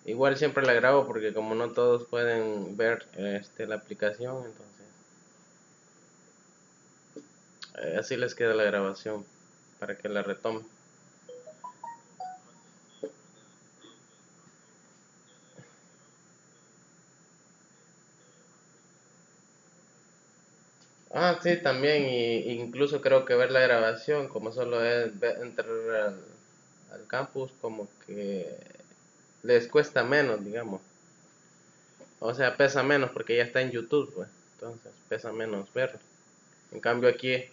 Igual siempre la grabo porque como no todos pueden ver la aplicación, entonces así les queda la grabación para que la retome. Ah, sí, también, y incluso creo que ver la grabación, como solo es entrar al campus, como que les cuesta menos, digamos. O sea, pesa menos porque ya está en YouTube, pues. Entonces, pesa menos verlo. En cambio aquí,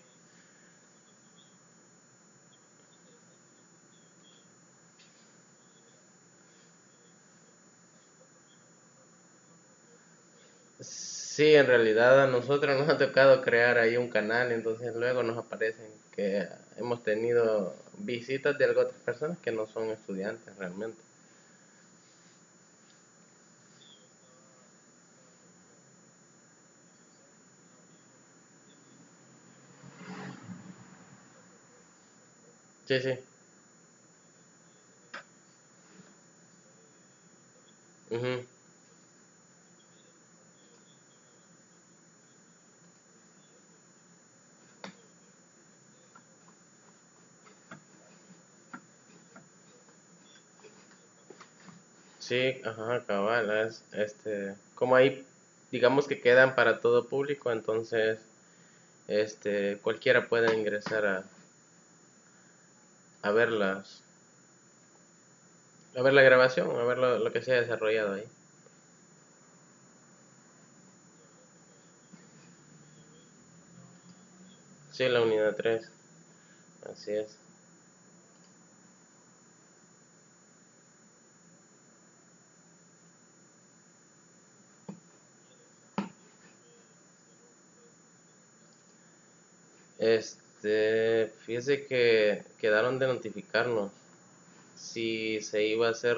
sí, en realidad a nosotros nos ha tocado crear ahí un canal, entonces luego nos aparecen que hemos tenido visitas de otras personas que no son estudiantes realmente. Sí, sí. Ujú. Sí, ajá, cabal, como ahí, digamos que quedan para todo público, entonces, cualquiera puede ingresar a verlas, a ver la grabación, a ver lo que se ha desarrollado ahí. Sí, la unidad 3, así es. Fíjese que quedaron de notificarnos si se iba a hacer,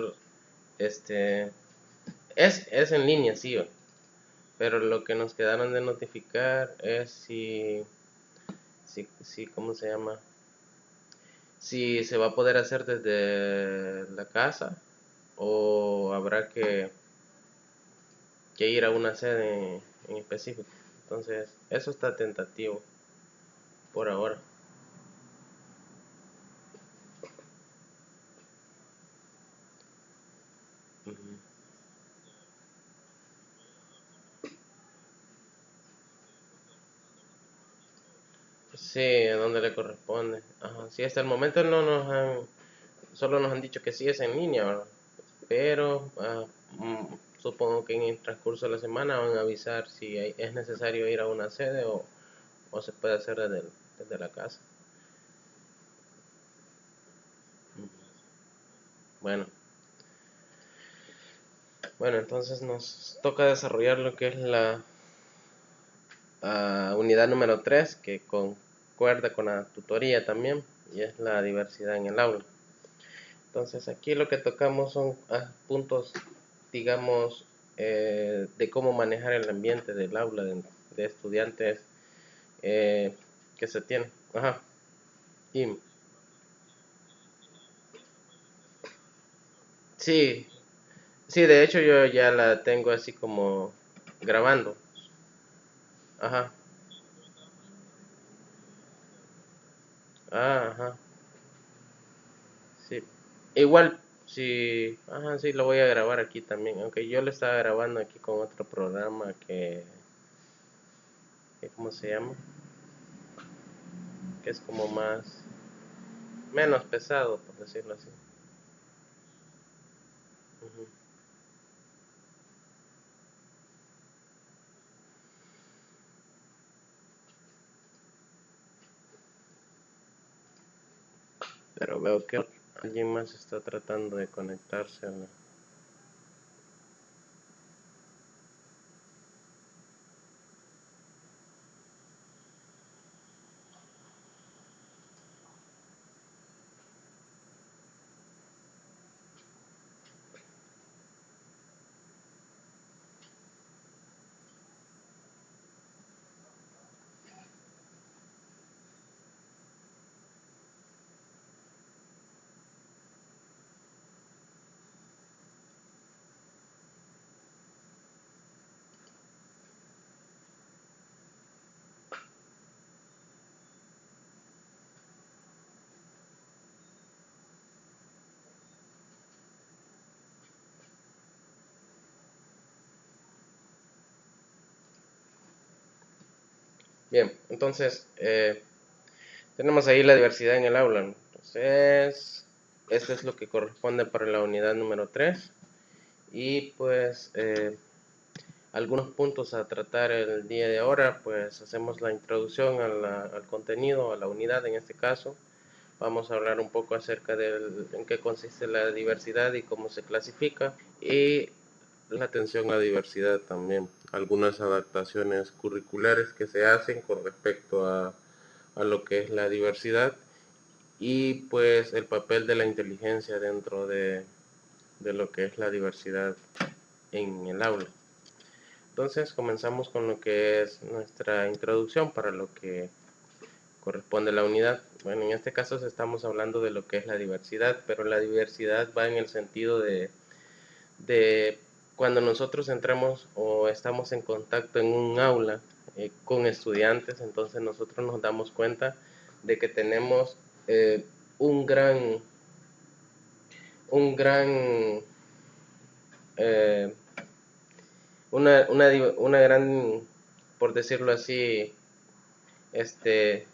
este, es en línea, sí, pero lo que nos quedaron de notificar es ¿cómo se llama? Si se va a poder hacer desde la casa o habrá que ir a una sede en específico. Entonces, eso está tentativo por ahora. Ujú. Sí, a donde le corresponde. Ajá. Sí, hasta el momento solo nos han dicho que sí es en línea, ¿verdad? Pero supongo que en el transcurso de la semana van a avisar si es necesario ir a una sede o se puede hacer desde la casa. Ujú. Bueno, bueno, entonces nos toca desarrollar lo que es la unidad número 3 que concuerda con la tutoría también, y es la diversidad en el aula. Entonces aquí lo que tocamos son puntos, digamos, de cómo manejar el ambiente del aula de estudiantes eh, que se tiene. Ajá. Y sí, sí, de hecho yo ya la tengo así como grabando. Ajá. Ajá. Sí. Igual, sí, ajá, sí, lo voy a grabar aquí también. Aunque yo lo estaba grabando aquí con otro programa ¿cómo se llama? Que es como menos pesado, por decirlo así. Ujú. Pero veo que alguien más está tratando de conectarse a la... Bien, entonces tenemos ahí la diversidad en el aula. Entonces, eso es lo que corresponde para la unidad número 3. Y pues algunos puntos a tratar el día de ahora, pues hacemos la introducción al contenido, a la unidad en este caso. Vamos a hablar un poco acerca de en qué consiste la diversidad y cómo se clasifica. Y la atención a la diversidad también. Algunas adaptaciones curriculares que se hacen con respecto a lo que es la diversidad y pues el papel de la inteligencia dentro de lo que es la diversidad en el aula. Entonces comenzamos con lo que es nuestra introducción para lo que corresponde a la unidad. Bueno, en este caso estamos hablando de lo que es la diversidad, pero la diversidad va en el sentido de cuando nosotros entramos o estamos en contacto en un aula con estudiantes, entonces nosotros nos damos cuenta de que tenemos eh, un gran, un gran, eh, una gran, por decirlo así, este,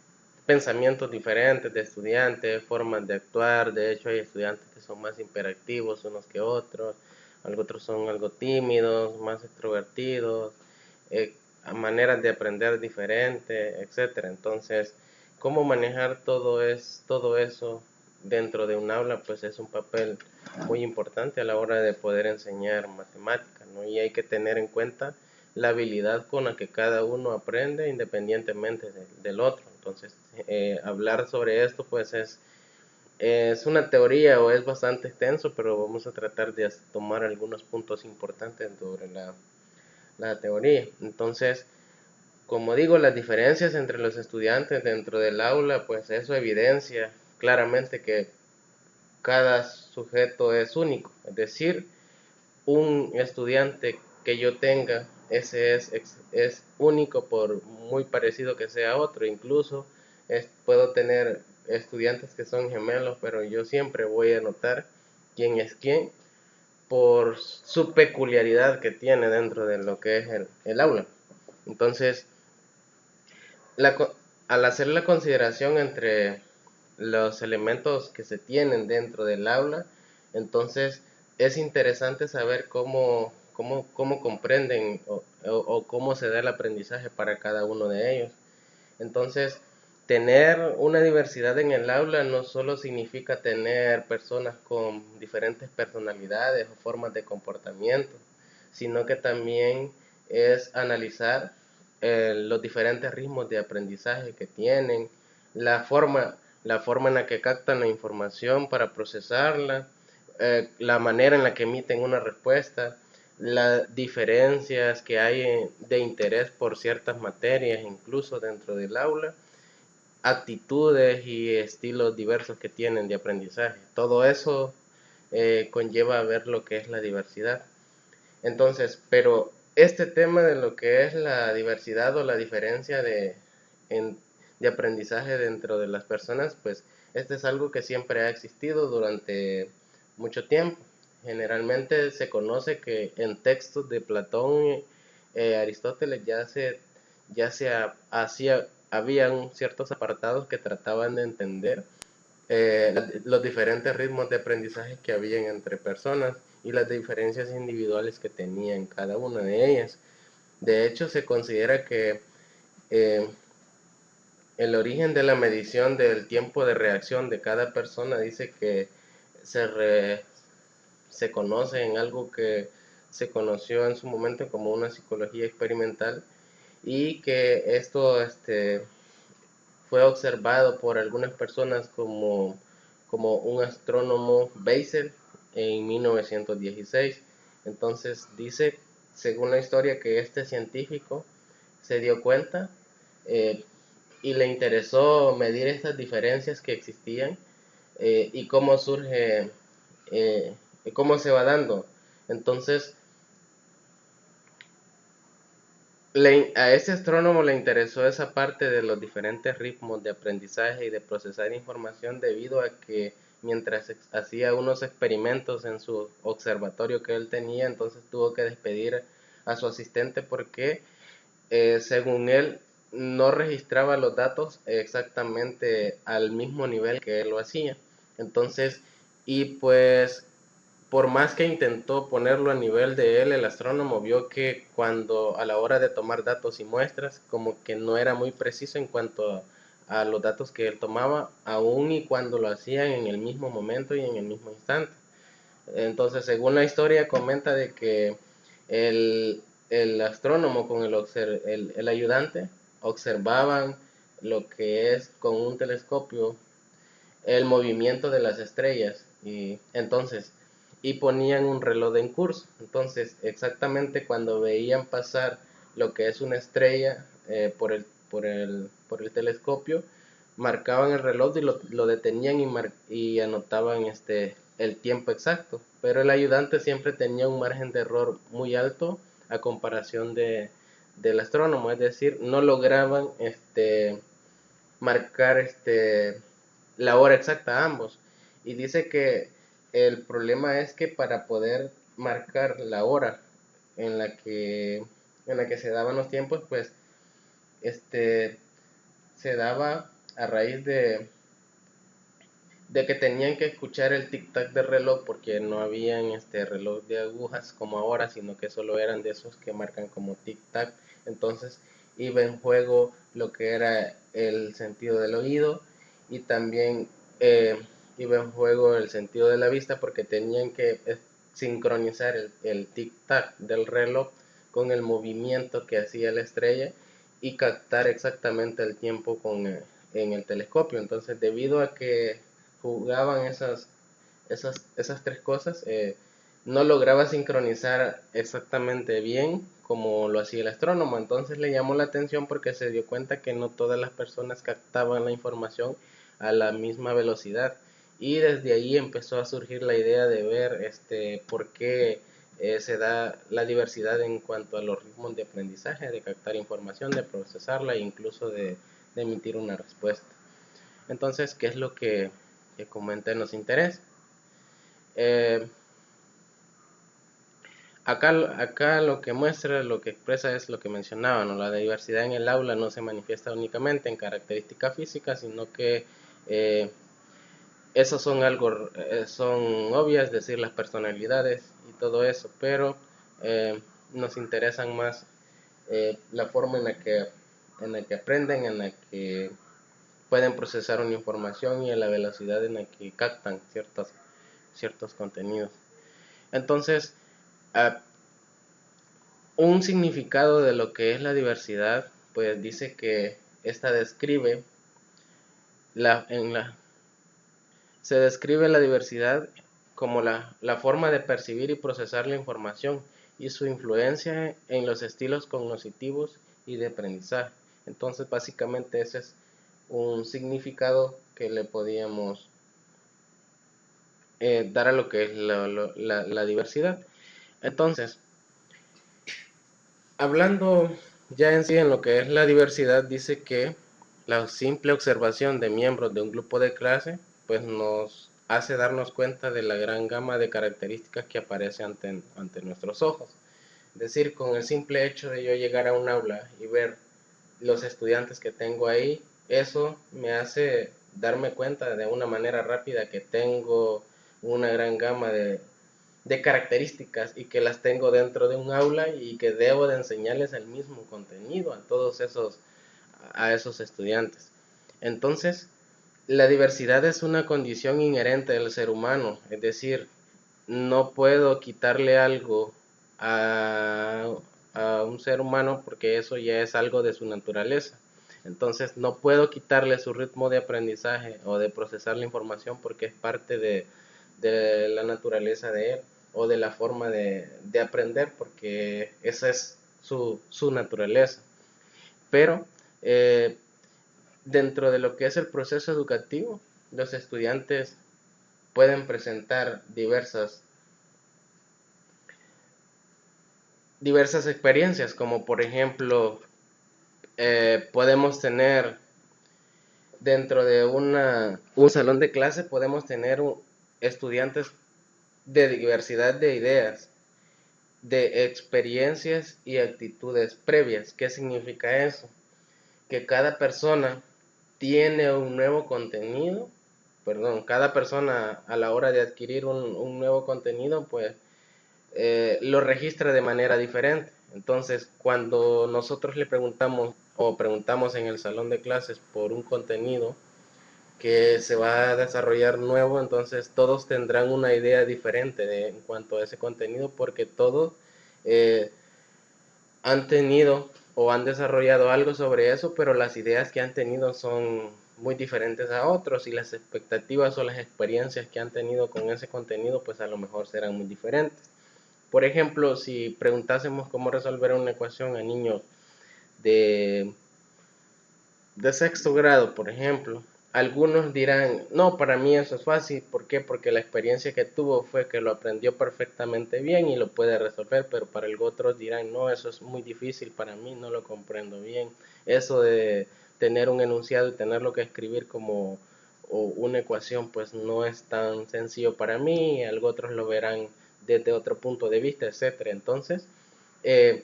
pensamientos diferentes de estudiantes, formas de actuar. De hecho, hay estudiantes que son más interactivos unos que otros, otros son algo tímidos, más extrovertidos, maneras de aprender diferentes, etcétera. Entonces, cómo manejar todo eso dentro de un aula, pues es un papel muy importante a la hora de poder enseñar matemáticas, ¿no? Y hay que tener en cuenta la habilidad con la que cada uno aprende independientemente del otro. Entonces, hablar sobre esto pues es una teoría o es bastante extenso, pero vamos a tratar de tomar algunos puntos importantes sobre la teoría. Entonces, como digo, las diferencias entre los estudiantes dentro del aula, pues eso evidencia claramente que cada sujeto es único. Es decir, un estudiante que yo tenga, ese es único por muy parecido que sea otro. Incluso puedo tener estudiantes que son gemelos, pero yo siempre voy a notar quién es quién por su peculiaridad que tiene dentro de lo que es el aula. Entonces, la, al hacer la consideración entre los elementos que se tienen dentro del aula, entonces es interesante saber cómo comprenden o cómo se da el aprendizaje para cada uno de ellos. Entonces, tener una diversidad en el aula no solo significa tener personas con diferentes personalidades o formas de comportamiento, sino que también es analizar los diferentes ritmos de aprendizaje que tienen, la forma en la que captan la información para procesarla, la manera en la que emiten una respuesta, las diferencias que hay de interés por ciertas materias, incluso dentro del aula, actitudes y estilos diversos que tienen de aprendizaje. Todo eso conlleva a ver lo que es la diversidad. Entonces, pero este tema de lo que es la diversidad o la diferencia de aprendizaje dentro de las personas, pues este es algo que siempre ha existido durante mucho tiempo. Generalmente se conoce que en textos de Platón y Aristóteles hacía, habían ciertos apartados que trataban de entender los diferentes ritmos de aprendizaje que habían entre personas y las diferencias individuales que tenían cada una de ellas. De hecho, se considera que eh, el origen de la medición del tiempo de reacción de cada persona dice que se, re, se conoce en algo que se conoció en su momento como una psicología experimental y que esto fue observado por algunas personas como un astrónomo Bessel en 1916. Entonces dice, según la historia, que este científico se dio cuenta eh, y le interesó medir estas diferencias que existían y cómo surge, y cómo se va dando. Entonces, a ese astrónomo le interesó esa parte de los diferentes ritmos de aprendizaje y de procesar información debido a que mientras hacía unos experimentos en su observatorio que él tenía, entonces tuvo que despedir a su asistente porque según él no registraba los datos exactamente al mismo nivel que él lo hacía. Entonces, y pues por más que intentó ponerlo a nivel de él, el astrónomo vio que cuando a la hora de tomar datos y muestras, como que no era muy preciso en cuanto a los datos que él tomaba, aun y cuando lo hacían en el mismo momento y en el mismo instante. Entonces, según la historia, comenta de que el, el astrónomo con el ayudante observaban lo que es con un telescopio el movimiento de las estrellas y ponían un reloj en curso. Entonces, exactamente cuando veían pasar lo que es una estrella por el telescopio, marcaban el reloj y lo detenían y anotaban el tiempo exacto. Pero el ayudante siempre tenía un margen de error muy alto a comparación del astrónomo, es decir, no lograban marcar la hora exacta a ambos. Y dice que el problema es que para poder marcar la hora en la que, en la que se daban los tiempos, pues este se daba a raíz de que tenían que escuchar el tic-tac del reloj porque no habían reloj de agujas como ahora, sino que solo eran de esos que marcan como tic-tac. Entonces iba en juego lo que era el sentido del oído y también iba en juego el sentido de la vista porque tenían que sincronizar el tic-tac del reloj con el movimiento que hacía la estrella y captar exactamente el tiempo en el telescopio. Entonces, debido a que jugaban esas tres cosas, no lograba sincronizar exactamente bien como lo hacía el astrónomo. Entonces le llamó la atención porque se dio cuenta que no todas las personas captaban la información a la misma velocidad. Y desde ahí empezó a surgir la idea de ver por qué se da la diversidad en cuanto a los ritmos de aprendizaje, de captar información, de procesarla e incluso de emitir una respuesta. Entonces, ¿qué es lo que comenté nos interesa? Eh, acá lo que muestra, lo que expresa es lo que mencionaba, ¿no? La diversidad en el aula no se manifiesta únicamente en características físicas, sino que eh, esos son obvias, es decir, las personalidades y todo eso, pero nos interesan más la forma en la que aprenden, en la que pueden procesar una información y en la velocidad en la que captan ciertos contenidos. Entonces, uh, un significado de lo que es la diversidad, pues dice que esta describe la, en la, se describe la diversidad como la forma de percibir y procesar la información y su influencia en los estilos cognitivos y de aprendizaje. Entonces, básicamente ese es un significado que le podíamos dar a lo que es la diversidad. Entonces, hablando ya en sí en lo que es la diversidad, dice que la simple observación de miembros de un grupo de clase pues nos hace darnos cuenta de la gran gama de características que aparece ante nuestros ojos. Es decir, con el simple hecho de yo llegar a un aula y ver los estudiantes que tengo ahí, eso me hace darme cuenta de una manera rápida que tengo una gran gama de características y que las tengo dentro de un aula y que debo de enseñarles el mismo contenido a esos estudiantes. Entonces, la diversidad es una condición inherente del ser humano, es decir, no puedo quitarle algo a, a un ser humano porque eso ya es algo de su naturaleza. Entonces no puedo quitarle su ritmo de aprendizaje o de procesar la información porque es parte de la naturaleza de él o de la forma de aprender porque esa es su naturaleza. Pero eh, dentro de lo que es el proceso educativo, los estudiantes pueden presentar diversas experiencias, como por ejemplo, podemos tener dentro de un salón de clase, podemos tener estudiantes de diversidad de ideas, de experiencias y actitudes previas. ¿Qué significa eso? que cada persona tiene un nuevo contenido, perdón, cada persona a la hora de adquirir un nuevo contenido, pues lo registra de manera diferente. Entonces, cuando nosotros le preguntamos o preguntamos en el salón de clases por un contenido que se va a desarrollar nuevo, entonces todos tendrán una idea diferente en cuanto a ese contenido, porque todos eh, han tenido o han desarrollado algo sobre eso, pero las ideas que han tenido son muy diferentes a otros y las expectativas o las experiencias que han tenido con ese contenido pues a lo mejor serán muy diferentes. Por ejemplo, si preguntásemos cómo resolver una ecuación a niños de de sexto grado, por ejemplo, algunos dirán, no, para mí eso es fácil. ¿Por qué? Porque la experiencia que tuvo fue que lo aprendió perfectamente bien y lo puede resolver, pero para el otros dirán, no, eso es muy difícil para mí, no lo comprendo bien. Eso de tener un enunciado y tenerlo que escribir como una ecuación, pues no es tan sencillo para mí, algo otros lo verán desde otro punto de vista, etcétera. Entonces, eh,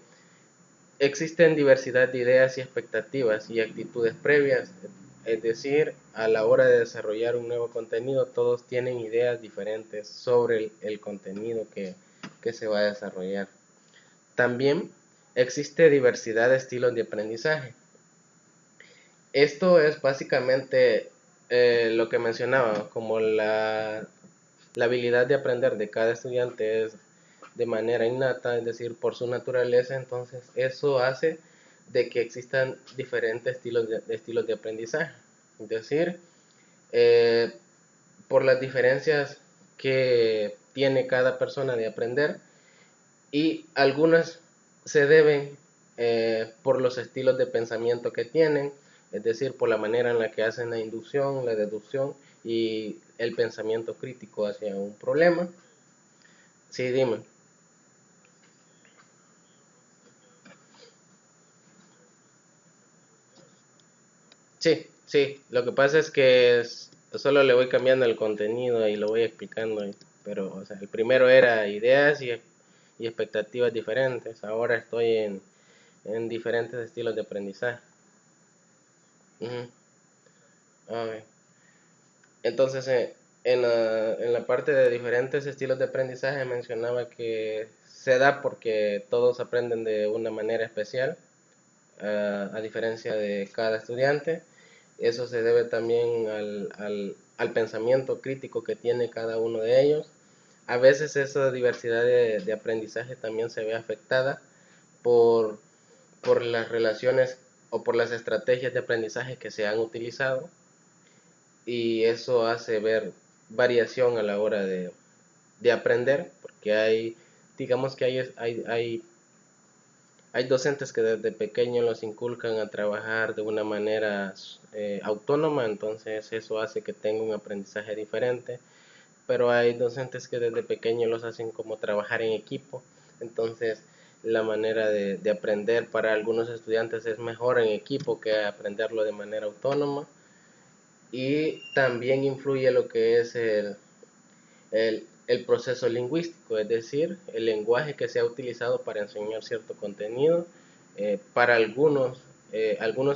existen diversidad de ideas y expectativas y actitudes previas, es decir, a la hora de desarrollar un nuevo contenido, todos tienen ideas diferentes sobre el contenido que se va a desarrollar. También existe diversidad de estilos de aprendizaje. Esto es básicamente lo que mencionaba, como la habilidad de aprender de cada estudiante es de manera innata, es decir, por su naturaleza, entonces eso hace de que existan diferentes estilos de aprendizaje. Es decir, eh, por las diferencias que tiene cada persona de aprender y algunas se deben por los estilos de pensamiento que tienen, es decir, por la manera en la que hacen la inducción, la deducción y el pensamiento crítico hacia un problema. Sí, dime. Sí, sí, lo que pasa es que solo le voy cambiando el contenido y lo voy explicando, pero o sea, el primero era ideas y expectativas diferentes, ahora estoy en diferentes estilos de aprendizaje. Ujú. Ok. Entonces, en la parte de diferentes estilos de aprendizaje mencionaba que se da porque todos aprenden de una manera especial, a diferencia de cada estudiante. Eso se debe también al pensamiento crítico que tiene cada uno de ellos. A veces esa diversidad de aprendizaje también se ve afectada por, por las relaciones o por las estrategias de aprendizaje que se han utilizado, y eso hace ver variación a la hora de aprender, porque digamos que hay docentes que desde pequeños los inculcan a trabajar de una manera autónoma, entonces eso hace que tenga un aprendizaje diferente, pero hay docentes que desde pequeños los hacen como trabajar en equipo, entonces la manera de aprender para algunos estudiantes es mejor en equipo que aprenderlo de manera autónoma. Y también influye lo que es el proceso lingüístico, es decir, el lenguaje que se ha utilizado para enseñar cierto contenido. Para algunos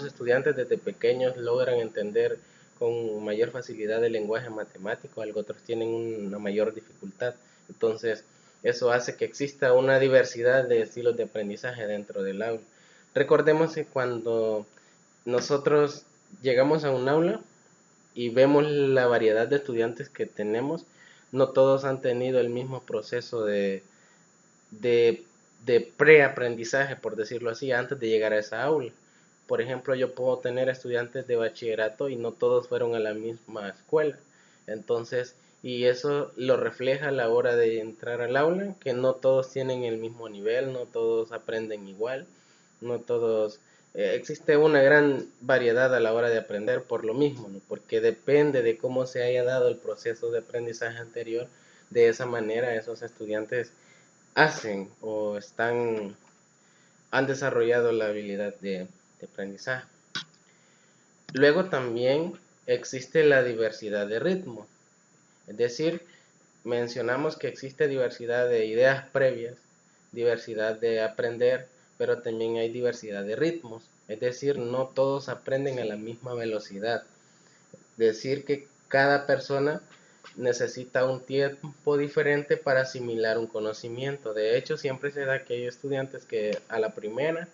estudiantes desde pequeños logran entender con mayor facilidad el lenguaje matemático, otros tienen una mayor dificultad. Entonces, eso hace que exista una diversidad de estilos de aprendizaje dentro del aula. Recordemos que cuando nosotros llegamos a un aula, y vemos la variedad de estudiantes que tenemos, no todos han tenido el mismo proceso de, de preaprendizaje, por decirlo así, antes de llegar a esa aula. Por ejemplo, yo puedo tener estudiantes de bachillerato y no todos fueron a la misma escuela. Entonces, y eso lo refleja a la hora de entrar al aula, que no todos tienen el mismo nivel, no todos aprenden igual, no todos... existe una gran variedad a la hora de aprender por lo mismo, ¿no? Porque depende de cómo se haya dado el proceso de aprendizaje anterior, de esa manera esos estudiantes hacen o han desarrollado la habilidad de aprendizaje. Luego también existe la diversidad de ritmo, es decir, mencionamos que existe diversidad de ideas previas, diversidad de aprender, pero también hay diversidad de ritmos. Es decir, no todos aprenden a la misma velocidad. Decir que cada persona necesita un tiempo diferente para asimilar un conocimiento. De hecho, siempre se da que hay estudiantes que a la primera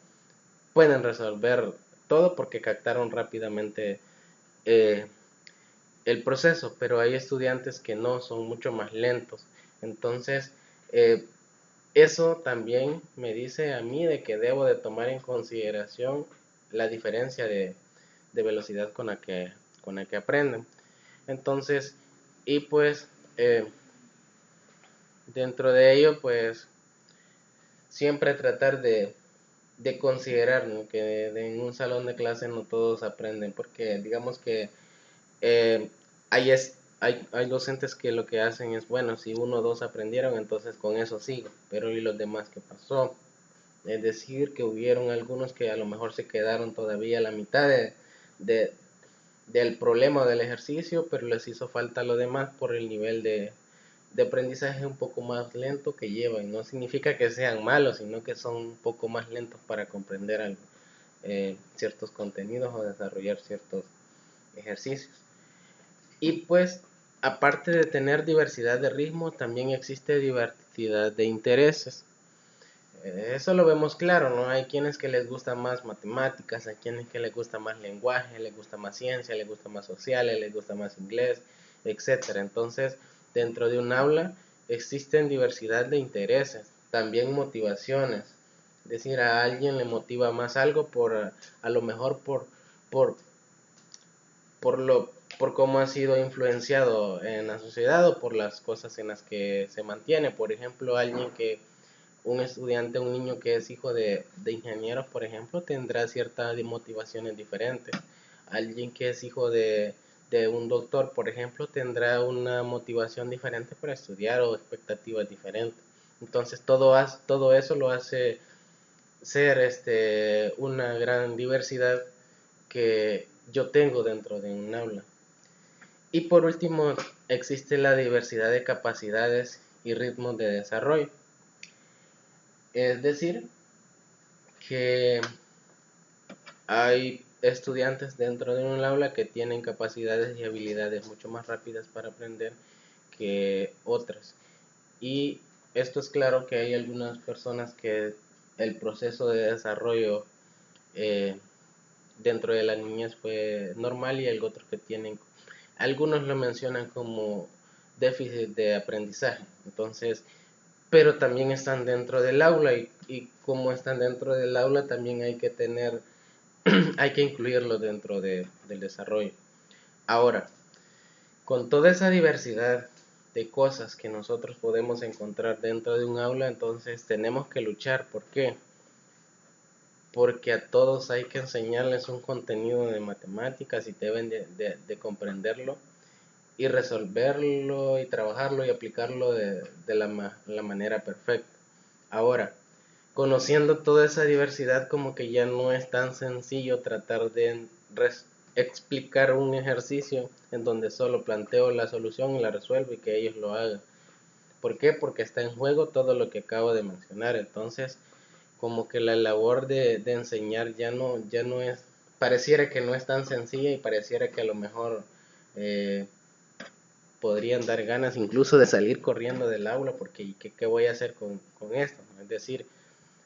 pueden resolver todo porque captaron rápidamente eh, el proceso, pero hay estudiantes que no, son mucho más lentos. Entonces, eh, eso también me dice a mí de que debo de tomar en consideración la diferencia de velocidad con la que aprenden. Entonces, y pues dentro de ello, pues siempre tratar de considerar, ¿no?, que en un salón de clase no todos aprenden, porque digamos que eh, hay docentes que lo que hacen es, bueno, si uno o dos aprendieron, entonces con eso sigo, pero ¿y los demás qué pasó? Es decir, que hubieron algunos que a lo mejor se quedaron todavía a la mitad de, del problema del ejercicio, pero les hizo falta lo demás por el nivel de aprendizaje un poco más lento que llevan. No significa que sean malos, sino que son un poco más lentos para comprender algo, ciertos contenidos o desarrollar ciertos ejercicios. Y pues, aparte de tener diversidad de ritmos, también existe diversidad de intereses. Eso lo vemos claro, ¿no? Hay quienes que les gusta más matemáticas, hay quienes que les gusta más lenguaje, les gusta más ciencia, les gusta más sociales, les gusta más inglés, etcétera. Entonces, dentro de un aula existen diversidad de intereses, también motivaciones. Es decir, a alguien le motiva más algo a lo mejor por, por lo, por cómo ha sido influenciado en la sociedad o por las cosas en las que se mantiene. Por ejemplo, alguien que un estudiante, un niño que es hijo de ingenieros, por ejemplo, tendrá ciertas motivaciones diferentes. Alguien que es hijo de un doctor, por ejemplo, tendrá una motivación diferente para estudiar o expectativas diferentes. Entonces todo eso lo hace ser una gran diversidad que yo tengo dentro de un aula. Y por último, existe la diversidad de capacidades y ritmos de desarrollo. Es decir, que hay estudiantes dentro de un aula que tienen capacidades y habilidades mucho más rápidas para aprender que otras. Y esto es claro que hay algunas personas que el proceso de desarrollo eh, dentro de la niñez fue normal y hay otros que tienen, algunos lo mencionan como déficit de aprendizaje. Entonces, pero también están dentro del aula y como están dentro del aula también hay que tener, hay que incluirlo dentro del desarrollo. Ahora, con toda esa diversidad de cosas que nosotros podemos encontrar dentro de un aula, entonces tenemos que luchar. ¿Por qué? Porque a todos hay que enseñarles un contenido de matemáticas y deben de comprenderlo y resolverlo y trabajarlo y aplicarlo de la manera perfecta. Ahora, conociendo toda esa diversidad, como que ya no es tan sencillo tratar de explicar un ejercicio en donde solo planteo la solución y la resuelvo y que ellos lo hagan. ¿Por qué? Porque está en juego todo lo que acabo de mencionar. Entonces, como que la labor de enseñar ya no es, pareciera que no es tan sencilla y pareciera que a lo mejor eh, podrían dar ganas incluso de salir corriendo del aula porque ¿qué voy a hacer con esto? Es decir,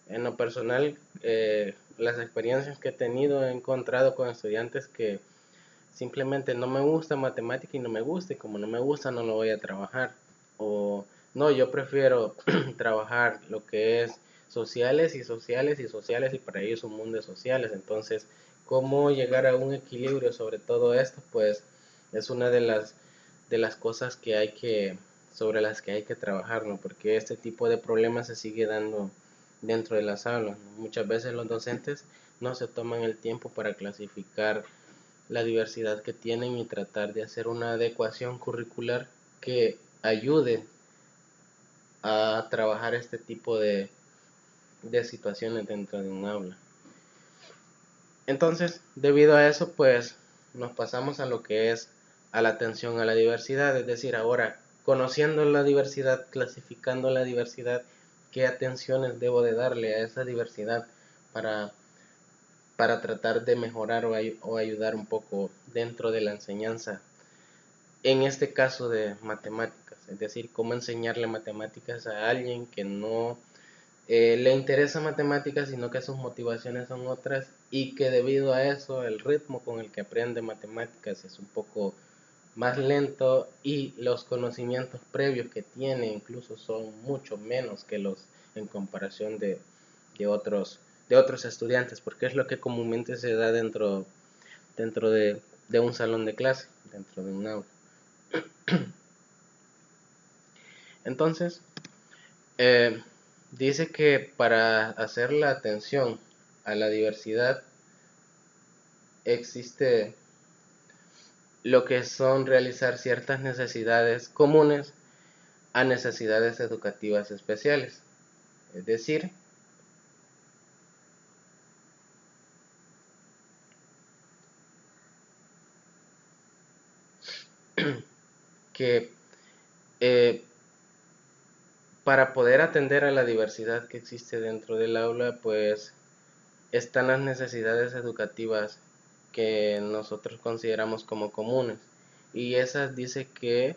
en lo personal, las experiencias que he tenido he encontrado con estudiantes que simplemente no me gusta matemática y no me gusta, y como no me gusta no lo voy a trabajar. O no, yo prefiero trabajar lo que es sociales y sociales y sociales y para ellos un mundo de sociales. Entonces, ¿cómo llegar a un equilibrio sobre todo esto? Pues es una de las cosas que hay que, sobre las que hay que trabajar, ¿no? Porque este tipo de problemas se sigue dando dentro de las aulas, ¿no? Muchas veces los docentes no se toman el tiempo para clasificar la diversidad que tienen y tratar de hacer una adecuación curricular que ayude a trabajar este tipo de situaciones dentro de un aula. Entonces, debido a eso, pues nos pasamos a lo que es a la atención a la diversidad, es decir, ahora conociendo la diversidad, clasificando la diversidad, qué atenciones debo de darle a esa diversidad para para tratar de mejorar o ayudar un poco dentro de la enseñanza, en este caso de matemáticas, es decir, cómo enseñarle matemáticas a alguien que no le interesa matemáticas, sino que sus motivaciones son otras y que debido a eso el ritmo con el que aprende matemáticas es un poco más lento y los conocimientos previos que tiene incluso son mucho menos que los en comparación de otros estudiantes, porque es lo que comúnmente se da dentro de un salón de clase, dentro de un aula. Entonces, dice que para hacer la atención a la diversidad existe lo que son realizar ciertas necesidades comunes a necesidades educativas especiales. Es decir, que para poder atender a la diversidad que existe dentro del aula, pues están las necesidades educativas que nosotros consideramos como comunes. Y esas dice que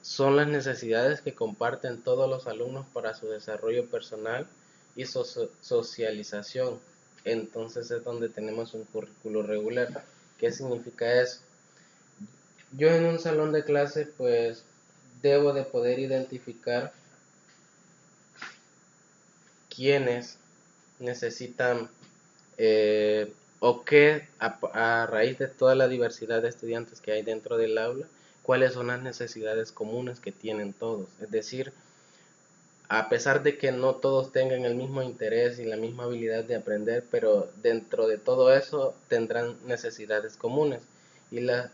son las necesidades que comparten todos los alumnos para su desarrollo personal y socialización. Entonces es donde tenemos un currículo regular. ¿Qué significa eso? Yo en un salón de clase pues debo de poder identificar quiénes necesitan o qué a raíz de toda la diversidad de estudiantes que hay dentro del aula, cuáles son las necesidades comunes que tienen todos. Es decir, a pesar de que no todos tengan el mismo interés y la misma habilidad de aprender, pero dentro de todo eso tendrán necesidades comunes. Y la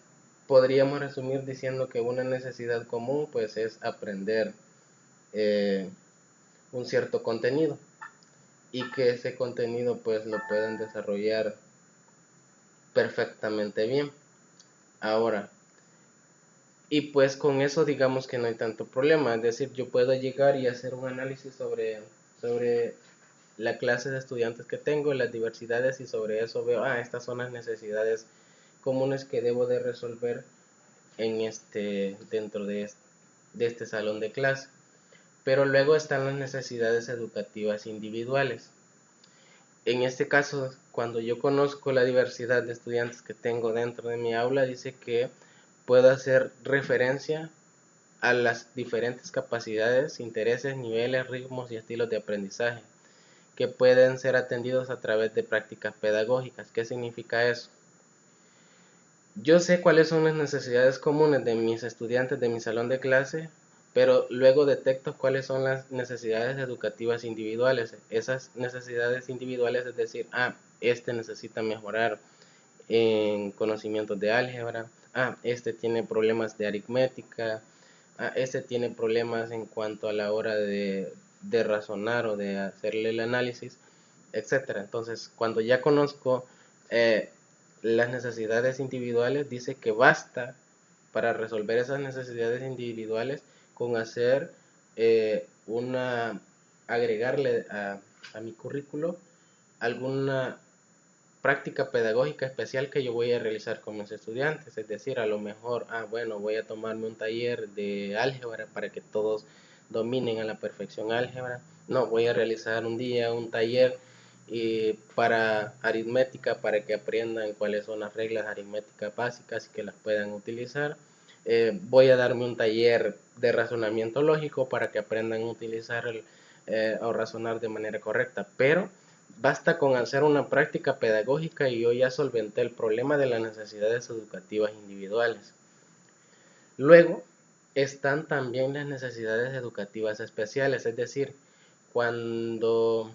podríamos resumir diciendo que una necesidad común pues es aprender un cierto contenido y que ese contenido pues lo pueden desarrollar perfectamente bien. Ahora, y pues con eso digamos que no hay tanto problema, es decir, yo puedo llegar y hacer un análisis sobre la clase de estudiantes que tengo, las diversidades, y sobre eso veo, estas son las necesidades comunes que debo de resolver dentro de este salón de clase. Pero luego están las necesidades educativas individuales. En este caso, cuando yo conozco la diversidad de estudiantes que tengo dentro de mi aula, dice que puedo hacer referencia a las diferentes capacidades, intereses, niveles, ritmos y estilos de aprendizaje que pueden ser atendidos a través de prácticas pedagógicas. ¿Qué significa eso? Yo sé cuáles son las necesidades comunes de mis estudiantes de mi salón de clase, pero luego detecto cuáles son las necesidades educativas individuales. Esas necesidades individuales, es decir, este necesita mejorar en conocimientos de álgebra, este tiene problemas de aritmética, este tiene problemas en cuanto a la hora de razonar o de hacerle el análisis, etcétera. Entonces, cuando ya conozco las necesidades individuales, dice que basta para resolver esas necesidades individuales con hacer agregarle a mi currículo alguna práctica pedagógica especial que yo voy a realizar con mis estudiantes. Es decir, a lo mejor, bueno, voy a tomarme un taller de álgebra para que todos dominen a la perfección álgebra. No, voy a realizar un día un taller para aritmética, para que aprendan cuáles son las reglas aritméticas básicas y que las puedan utilizar. Voy a darme un taller de razonamiento lógico para que aprendan a utilizar o razonar de manera correcta. Pero basta con hacer una práctica pedagógica y yo ya solventé el problema de las necesidades educativas individuales. Luego están también las necesidades educativas especiales, es decir, cuando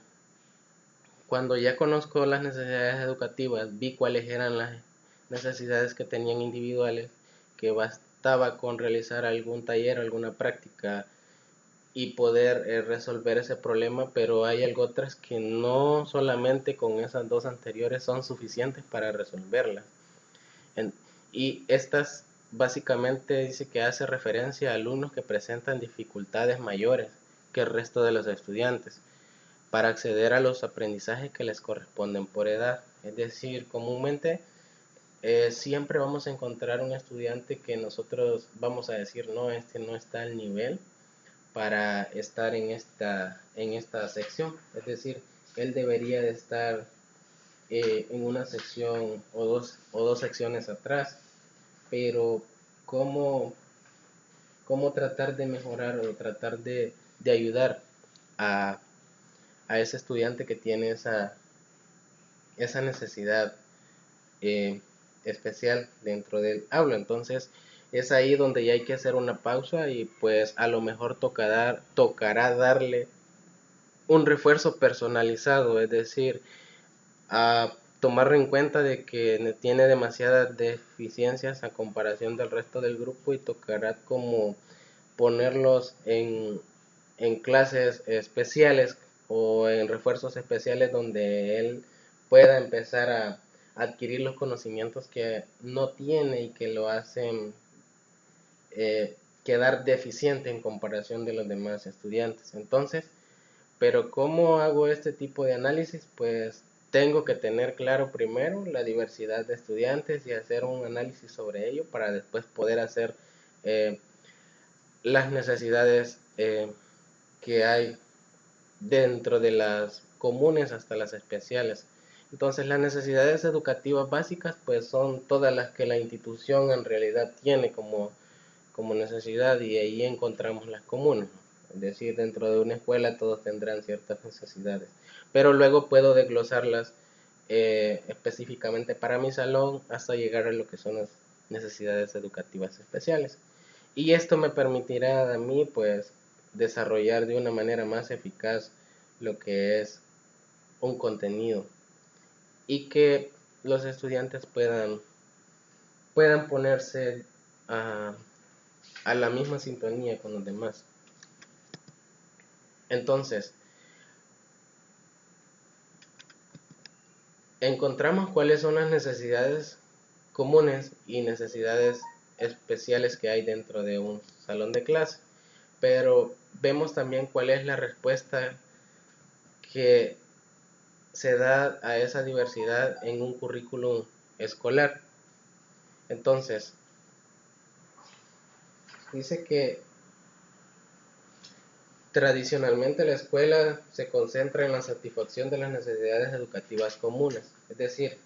ya conozco las necesidades educativas, vi cuáles eran las necesidades que tenían individuales, que bastaba con realizar algún taller, alguna práctica y poder resolver ese problema, pero hay algo otras que no solamente con esas dos anteriores son suficientes para resolverlas. Y estas básicamente dice que hace referencia a alumnos que presentan dificultades mayores que el resto de los estudiantes. para acceder a los aprendizajes que les corresponden por edad. Es decir, comúnmente siempre vamos a encontrar un estudiante que nosotros vamos a decir, no, este no está al nivel para estar en esta sección. Es decir, él debería de estar en una sección o dos secciones atrás. Pero ¿cómo, cómo tratar de mejorar o tratar de ayudar a, a ese estudiante que tiene esa necesidad eh, especial dentro del aula? Entonces es ahí donde ya hay que hacer una pausa y pues a lo mejor tocará darle un refuerzo personalizado, es decir, a tomar en cuenta de que tiene demasiadas deficiencias a comparación del resto del grupo y tocará como ponerlos en clases especiales o en refuerzos especiales donde él pueda empezar a adquirir los conocimientos que no tiene y que lo hacen quedar deficiente en comparación de los demás estudiantes. Entonces, pero ¿cómo hago este tipo de análisis? Pues tengo que tener claro primero la diversidad de estudiantes y hacer un análisis sobre ello para después poder hacer eh, las necesidades que hay dentro de las comunes hasta las especiales. Entonces las necesidades educativas básicas pues son todas las que la institución en realidad tiene como necesidad y ahí encontramos las comunes. Es decir, dentro de una escuela todos tendrán ciertas necesidades. Pero luego puedo desglosarlas específicamente para mi salón hasta llegar a lo que son las necesidades educativas especiales. Y esto me permitirá a mí pues desarrollar de una manera más eficaz lo que es un contenido y que los estudiantes puedan ponerse a la misma sintonía con los demás. Entonces, encontramos cuáles son las necesidades comunes y necesidades especiales que hay dentro de un salón de clase, pero vemos también cuál es la respuesta que se da a esa diversidad en un currículum escolar. Entonces, dice que tradicionalmente la escuela se concentra en la satisfacción de las necesidades educativas comunes, es decir,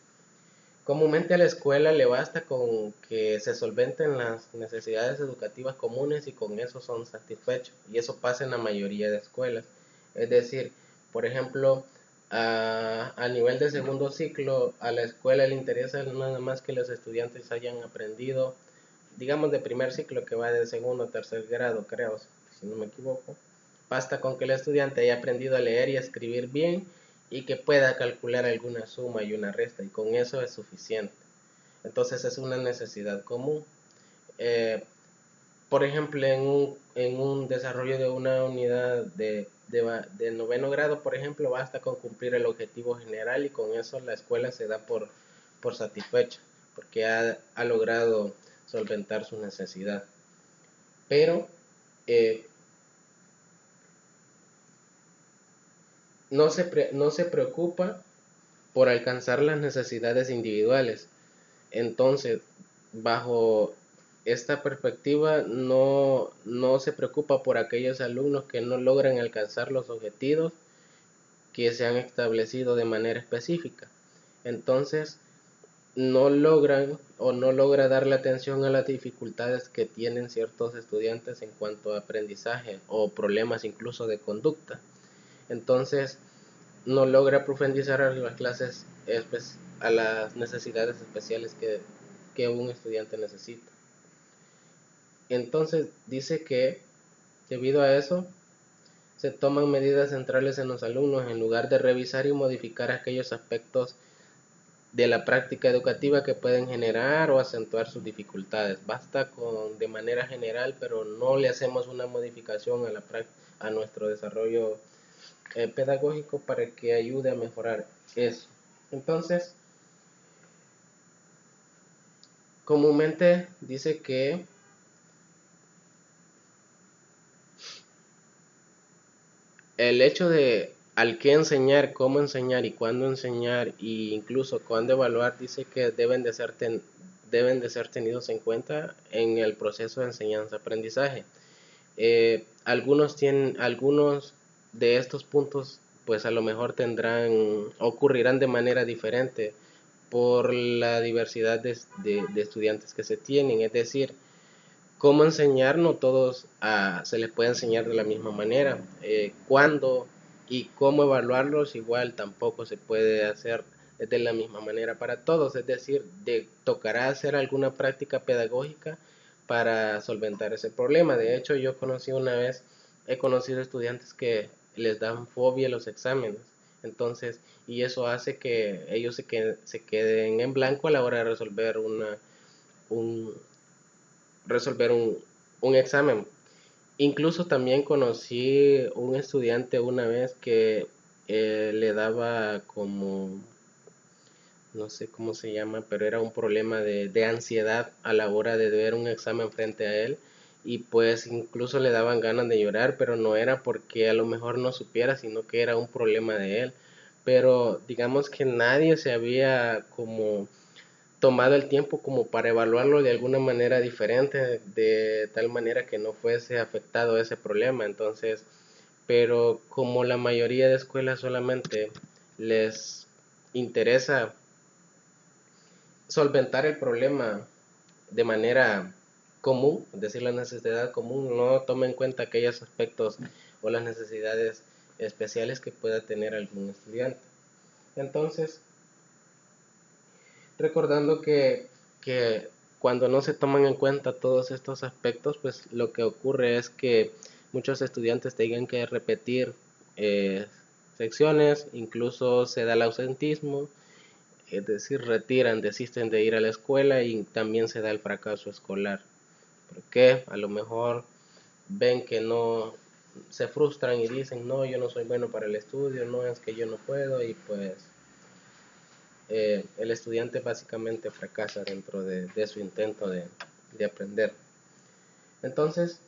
comúnmente a la escuela le basta con que se solventen las necesidades educativas comunes y con eso son satisfechos. Y eso pasa en la mayoría de escuelas. Es decir, por ejemplo, a nivel de segundo ciclo, a la escuela le interesa nada más que los estudiantes hayan aprendido, digamos de primer ciclo que va de segundo a tercer grado, creo, si no me equivoco. Basta con que el estudiante haya aprendido a leer y a escribir bien y que pueda calcular alguna suma y una resta, y con eso es suficiente. Entonces es una necesidad común. Eh, por ejemplo, en un desarrollo de una unidad de noveno grado, por ejemplo, basta con cumplir el objetivo general y con eso la escuela se da por satisfecha, porque ha logrado solventar su necesidad. Pero no se preocupa por alcanzar las necesidades individuales. Entonces, bajo esta perspectiva, no se preocupa por aquellos alumnos que no logran alcanzar los objetivos que se han establecido de manera específica. Entonces, no logran o no logra darle atención a las dificultades que tienen ciertos estudiantes en cuanto a aprendizaje o problemas incluso de conducta. Entonces, no logra profundizar a las clases, a las necesidades especiales que un estudiante necesita. Entonces dice que debido a eso se toman medidas centrales en los alumnos en lugar de revisar y modificar aquellos aspectos de la práctica educativa que pueden generar o acentuar sus dificultades. Basta con de manera general, pero no le hacemos una modificación a nuestro desarrollo pedagógico para que ayude a mejorar eso. Entonces, comúnmente dice que el hecho de al qué enseñar, cómo enseñar y cuándo enseñar, e incluso cuándo evaluar, dice que deben de ser tenidos en cuenta en el proceso de enseñanza-aprendizaje. Algunos de estos puntos, pues a lo mejor ocurrirán de manera diferente por la diversidad de estudiantes que se tienen. Es decir, cómo enseñar, no todos se les puede enseñar de la misma manera. Cuándo y cómo evaluarlos, igual tampoco se puede hacer de la misma manera para todos. Es decir, tocará hacer alguna práctica pedagógica para solventar ese problema. De hecho, he conocido estudiantes que les dan fobia a los exámenes. Entonces, y eso hace que ellos se queden en blanco a la hora de un, resolver un examen. Incluso también conocí un estudiante una vez que le daba como, no sé cómo se llama, pero era un problema de ansiedad a la hora de ver un examen frente a él, y pues incluso le daban ganas de llorar, pero no era porque a lo mejor no supiera, sino que era un problema de él. Pero digamos que nadie se había como tomado el tiempo como para evaluarlo de alguna manera diferente, de tal manera que no fuese afectado ese problema. Entonces, pero como la mayoría de escuelas solamente les interesa solventar el problema de manera común, es decir, la necesidad común, no toma en cuenta aquellos aspectos o las necesidades especiales que pueda tener algún estudiante. Entonces, recordando que cuando no se toman en cuenta todos estos aspectos, pues lo que ocurre es que muchos estudiantes tengan que repetir eh, secciones, incluso se da el ausentismo, es decir, desisten de ir a la escuela, y también se da el fracaso escolar. Porque a lo mejor ven que no, se frustran y dicen, no, yo no soy bueno para el estudio, no, es que yo no puedo, y pues el estudiante básicamente fracasa dentro de su intento de aprender. Entonces,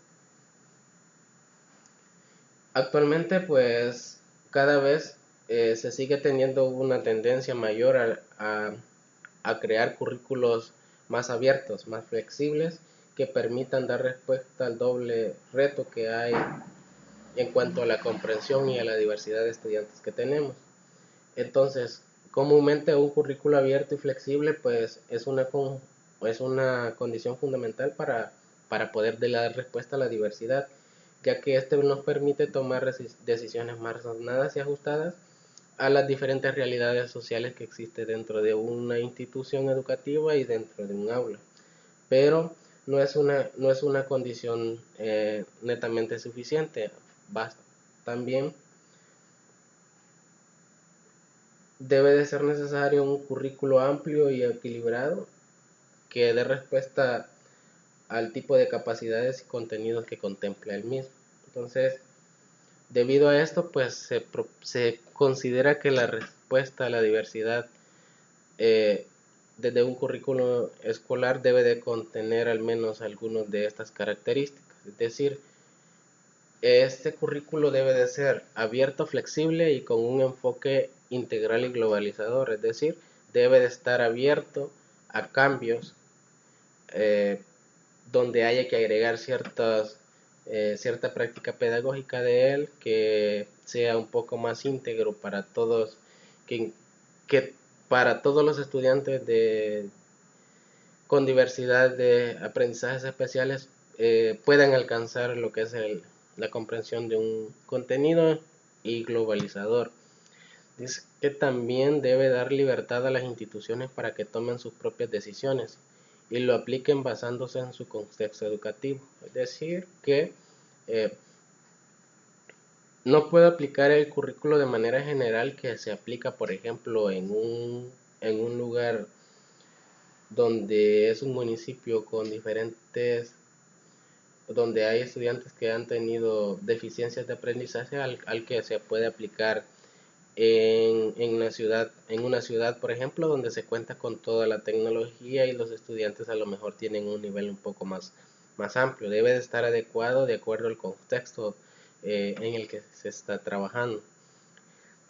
actualmente pues cada vez se sigue teniendo una tendencia mayor a crear currículos más abiertos, más flexibles, que permitan dar respuesta al doble reto que hay en cuanto a la comprensión y a la diversidad de estudiantes que tenemos. Entonces, comúnmente un currículo abierto y flexible pues es una condición fundamental para poder dar respuesta a la diversidad, ya que este nos permite tomar decisiones más razonadas y ajustadas a las diferentes realidades sociales que existen dentro de una institución educativa y dentro de un aula. Pero no es una condición netamente suficiente. Basta. También debe de ser necesario un currículo amplio y equilibrado que dé respuesta al tipo de capacidades y contenidos que contempla el mismo. Entonces, debido a esto, pues se considera que la respuesta a la diversidad desde un currículo escolar debe de contener al menos algunas de estas características. Es decir, este currículo debe de ser abierto, flexible y con un enfoque integral y globalizador. Es decir, debe de estar abierto a cambios eh, donde haya que agregar cierta práctica pedagógica de él, que sea un poco más íntegro para todos, que para todos los estudiantes con diversidad de aprendizajes especiales puedan alcanzar lo que es la comprensión de un contenido y globalizador. Dice que también debe dar libertad a las instituciones para que tomen sus propias decisiones y lo apliquen basándose en su contexto educativo. Es decir, que eh, no puede aplicar el currículo de manera general que se aplica, por ejemplo, en un lugar donde es un municipio con donde hay estudiantes que han tenido deficiencias de aprendizaje, al que se puede aplicar en una ciudad, por ejemplo, donde se cuenta con toda la tecnología y los estudiantes a lo mejor tienen un nivel un poco más amplio. Debe de estar adecuado de acuerdo al contexto en el que se está trabajando.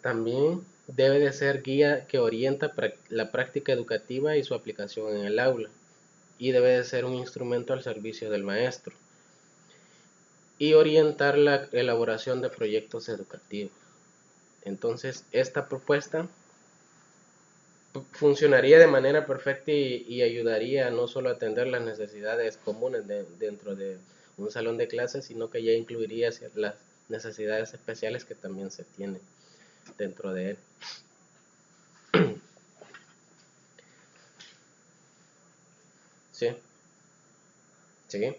También debe de ser guía que orienta la práctica educativa y su aplicación en el aula, y debe de ser un instrumento al servicio del maestro y orientar la elaboración de proyectos educativos. Entonces, esta propuesta funcionaría de manera perfecta y ayudaría no solo a atender las necesidades comunes dentro de un salón de clases, sino que ya incluiría las necesidades especiales que también se tienen dentro de él. Sí, sí.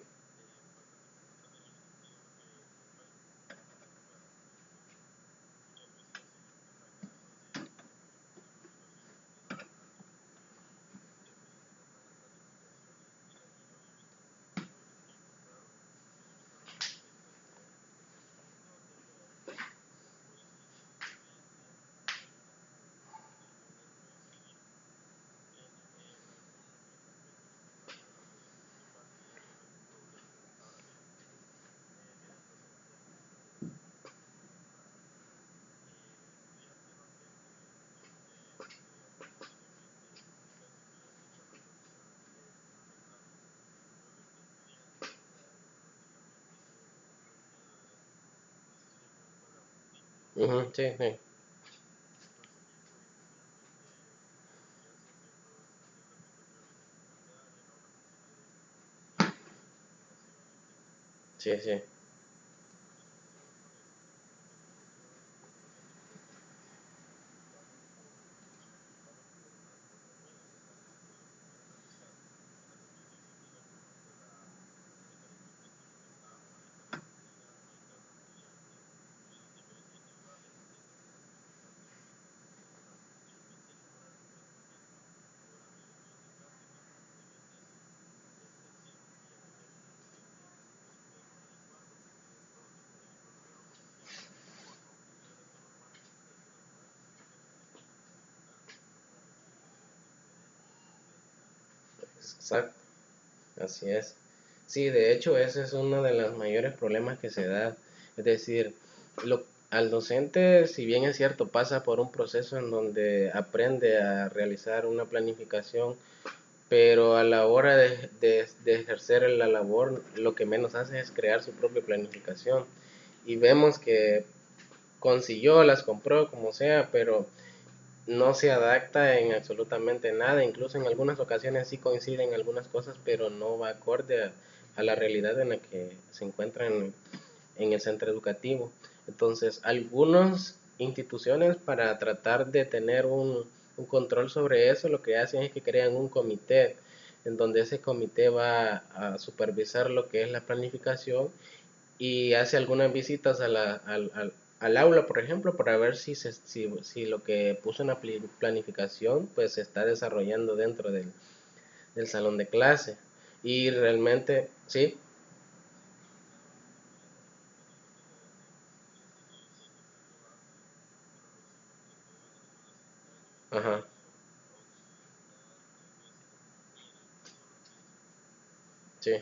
Ujú, sí, sí, sí, sí. Exacto, así es. Sí, de hecho, ese es uno de los mayores problemas que se da. Es decir, al docente, si bien es cierto, pasa por un proceso en donde aprende a realizar una planificación, pero a la hora de ejercer la labor, lo que menos hace es crear su propia planificación. Y vemos que consiguió, las compró, como sea, pero no se adapta en absolutamente nada, incluso en algunas ocasiones sí coinciden algunas cosas, pero no va acorde a la realidad en la que se encuentran en el centro educativo. Entonces, algunas instituciones para tratar de tener un control sobre eso, lo que hacen es que crean un comité, en donde ese comité va a supervisar lo que es la planificación y hace algunas visitas al aula, por ejemplo, para ver si lo que puso en la planificación pues se está desarrollando dentro del salón de clase. Y realmente, sí, ajá, sí.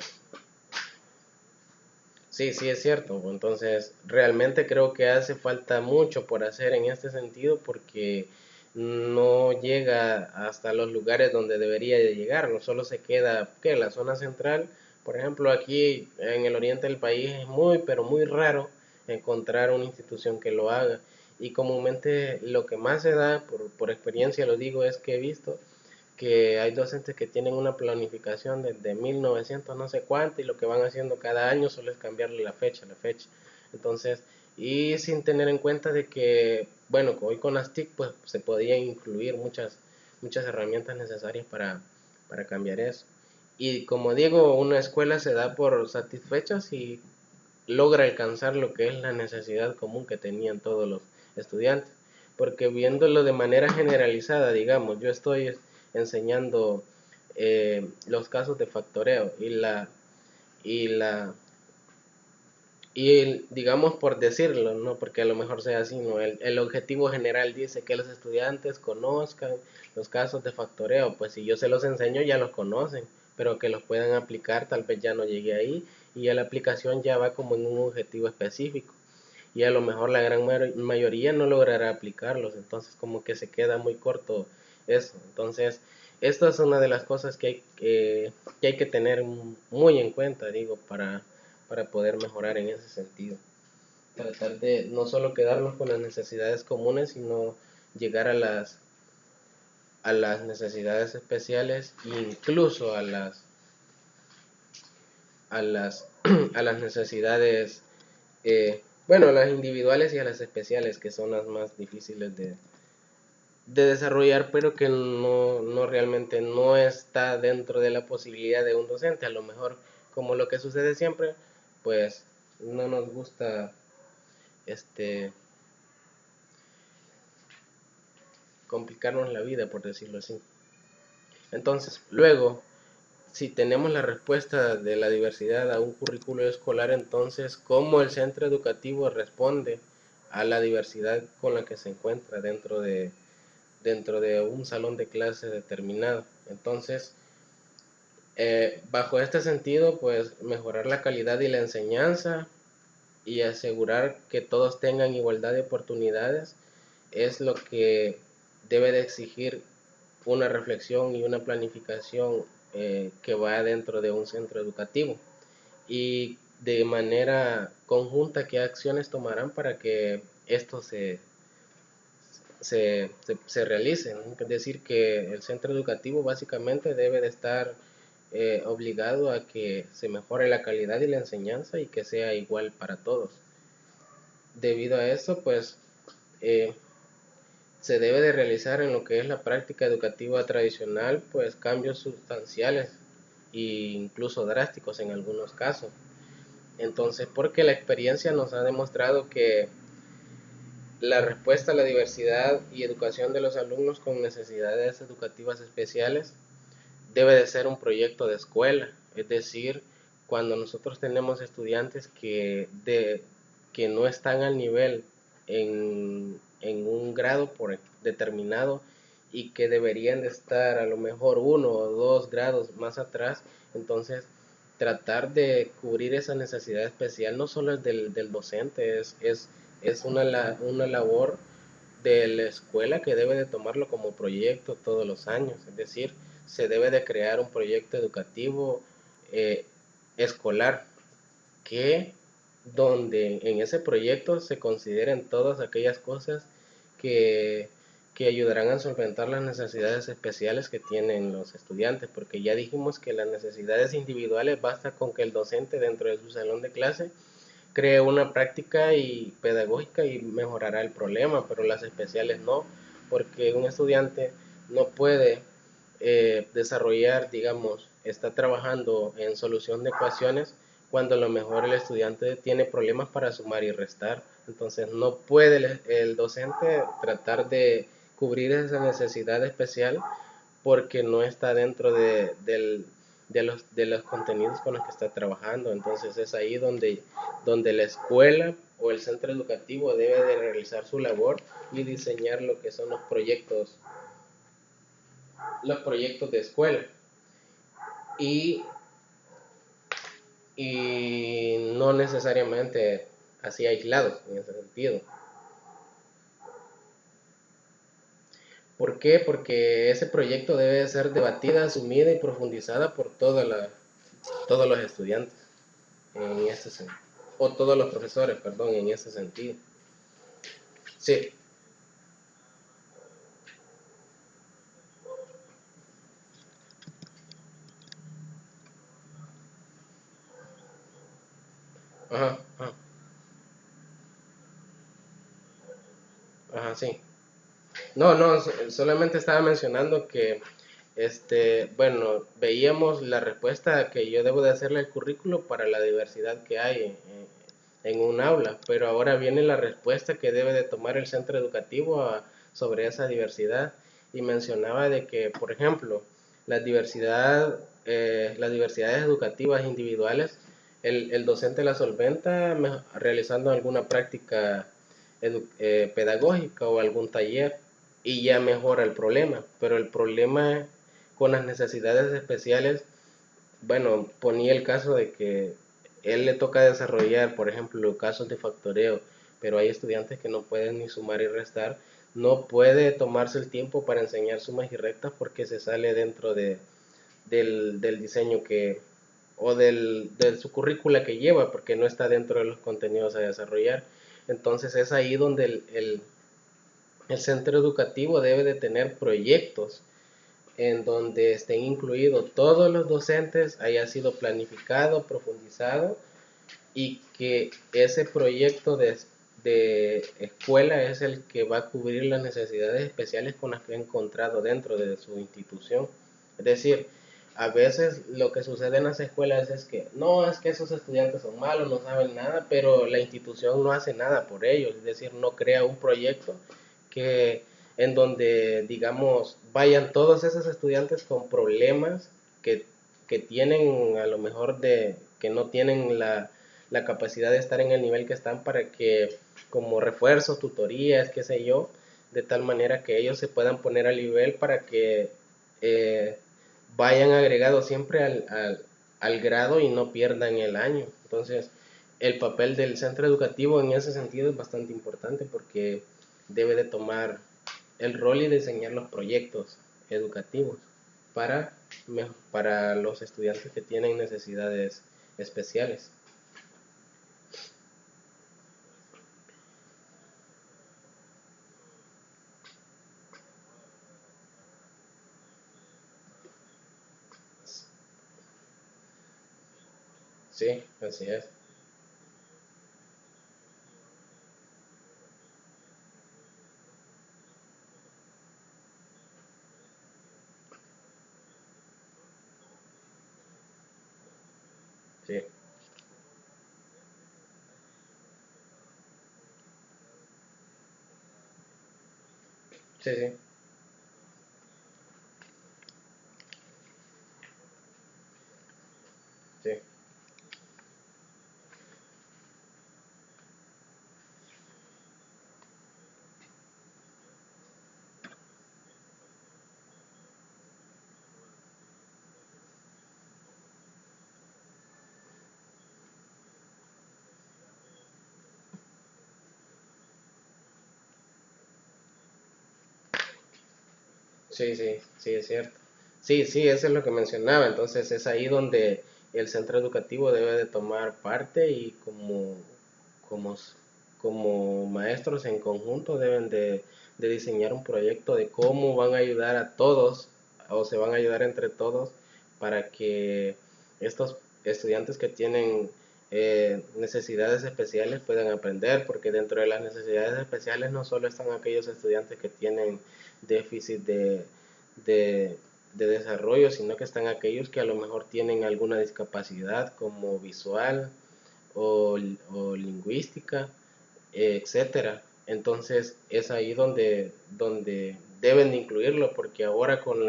Sí, sí es cierto. Entonces, realmente creo que hace falta mucho por hacer en este sentido porque no llega hasta los lugares donde debería de llegar. No solo se queda que la zona central. Por ejemplo, aquí en el oriente del país es muy, pero muy raro encontrar una institución que lo haga. Y comúnmente lo que más se da, por experiencia lo digo, es que he visto que hay docentes que tienen una planificación desde 1900 no sé cuánto y lo que van haciendo cada año solo es cambiarle la fecha. Entonces, y sin tener en cuenta de que, bueno, hoy con las TIC pues se podía incluir muchas herramientas necesarias para cambiar eso. Y como digo, una escuela se da por satisfecha si logra alcanzar lo que es la necesidad común que tenían todos los estudiantes. Porque viéndolo de manera generalizada, digamos, yo estoy enseñando los casos de factoreo y la digamos por decirlo, no porque a lo mejor sea así, no, el objetivo general dice que los estudiantes conozcan los casos de factoreo, pues si yo se los enseño ya los conocen, pero que los puedan aplicar tal vez ya no llegue ahí y ya la aplicación ya va como en un objetivo específico. y a lo mejor la gran mayoría no logrará aplicarlos, entonces como que se queda muy corto eso. Entonces, esto es una de las cosas que hay que tener muy en cuenta, digo, para poder mejorar en ese sentido. Tratar de no solo quedarnos con las necesidades comunes, sino llegar a las necesidades especiales e incluso a las, a las necesidades, bueno, a las individuales y a las especiales, que son las más difíciles de desarrollar, pero que no realmente no está dentro de la posibilidad de un docente. A lo mejor, como lo que sucede siempre, pues no nos gusta este complicarnos la vida, por decirlo así. Entonces, luego, si tenemos la respuesta de la diversidad a un currículo escolar, entonces, ¿cómo el centro educativo responde a la diversidad con la que se encuentra dentro de un salón de clase determinado? Entonces, bajo este sentido, pues mejorar la calidad y la enseñanza y asegurar que todos tengan igualdad de oportunidades es lo que debe de exigir una reflexión y una planificación que va dentro de un centro educativo, y de manera conjunta qué acciones tomarán para que esto se realice, ¿no? Es decir, que el centro educativo básicamente debe de estar obligado a que se mejore la calidad y la enseñanza y que sea igual para todos. Debido a eso, pues eh, se debe de realizar en lo que es la práctica educativa tradicional, pues cambios sustanciales e incluso drásticos en algunos casos. Entonces, porque la experiencia nos ha demostrado que la respuesta a la diversidad y educación de los alumnos con necesidades educativas especiales debe de ser un proyecto de escuela, es decir, cuando nosotros tenemos estudiantes que no están al nivel en un grado por determinado y que deberían de estar a lo mejor 1 o 2 grados más atrás, entonces tratar de cubrir esa necesidad especial no solo es del docente, es una labor de la escuela que debe de tomarlo como proyecto todos los años, es decir, se debe de crear un proyecto educativo eh, escolar que donde en ese proyecto se consideren todas aquellas cosas que, que ayudarán a solventar las necesidades especiales que tienen los estudiantes, porque ya dijimos que las necesidades individuales basta con que el docente dentro de su salón de clase cree una práctica y pedagógica y mejorará el problema, pero las especiales no, porque un estudiante no puede desarrollar, digamos, está trabajando en solución de ecuaciones cuando a lo mejor el estudiante tiene problemas para sumar y restar. Entonces no puede el docente tratar de cubrir esa necesidad especial porque no está dentro de los contenidos con los que está trabajando. Entonces es ahí donde la escuela o el centro educativo debe de realizar su labor y diseñar lo que son los proyectos de escuela. Y, y no necesariamente así aislados en ese sentido. ¿Por qué? Porque ese proyecto debe ser debatida, asumida y profundizada por todos los estudiantes en ese sentido, o todos los profesores, perdón, en ese sentido. Sí, ajá, ajá, ajá, sí. No, no, solamente estaba mencionando que, bueno, veíamos la respuesta que yo debo de hacerle al currículo para la diversidad que hay en un aula, pero ahora viene la respuesta que debe de tomar el centro educativo sobre esa diversidad, y mencionaba de que, por ejemplo, las diversidades educativas individuales, el docente la solventa realizando alguna práctica pedagógica o algún taller y ya mejora el problema, pero el problema con las necesidades especiales, bueno, ponía el caso de que él le toca desarrollar, por ejemplo, casos de factoreo pero hay estudiantes que no pueden ni sumar y restar, no puede tomarse el tiempo para enseñar sumas y rectas porque se sale dentro del diseño o de su currícula que lleva, porque no está dentro de los contenidos a desarrollar. Entonces es ahí donde el centro educativo debe de tener proyectos en donde estén incluidos todos los docentes, haya sido planificado, profundizado, y que ese proyecto de escuela es el que va a cubrir las necesidades especiales con las que ha encontrado dentro de su institución. Es decir, a veces lo que sucede en las escuelas es que no, es que esos estudiantes son malos, no saben nada, pero la institución no hace nada por ellos, es decir, no crea un proyecto que en donde, digamos, vayan todos esos estudiantes con problemas que tienen a lo mejor que no tienen la capacidad de estar en el nivel que están para que como refuerzos, tutorías, qué sé yo, de tal manera que ellos se puedan poner al nivel para que eh, vayan agregados siempre al grado y no pierdan el año. Entonces, el papel del centro educativo en ese sentido es bastante importante porque debe de tomar el rol y diseñar los proyectos educativos para, para los estudiantes que tienen necesidades especiales. Sí, así es. Sí, sí, sí, sí, sí, sí, sí, es cierto. Sí, sí, eso es lo que mencionaba. Entonces es ahí donde el centro educativo debe de tomar parte y como, como maestros en conjunto deben de diseñar un proyecto de cómo van a ayudar a todos o se van a ayudar entre todos para que estos estudiantes que tienen necesidades especiales puedan aprender, porque dentro de las necesidades especiales no solo están aquellos estudiantes que tienen déficit de, de desarrollo, sino que están aquellos que a lo mejor tienen alguna discapacidad como visual o lingüística, etcétera. Entonces es ahí donde deben de incluirlo, porque ahora con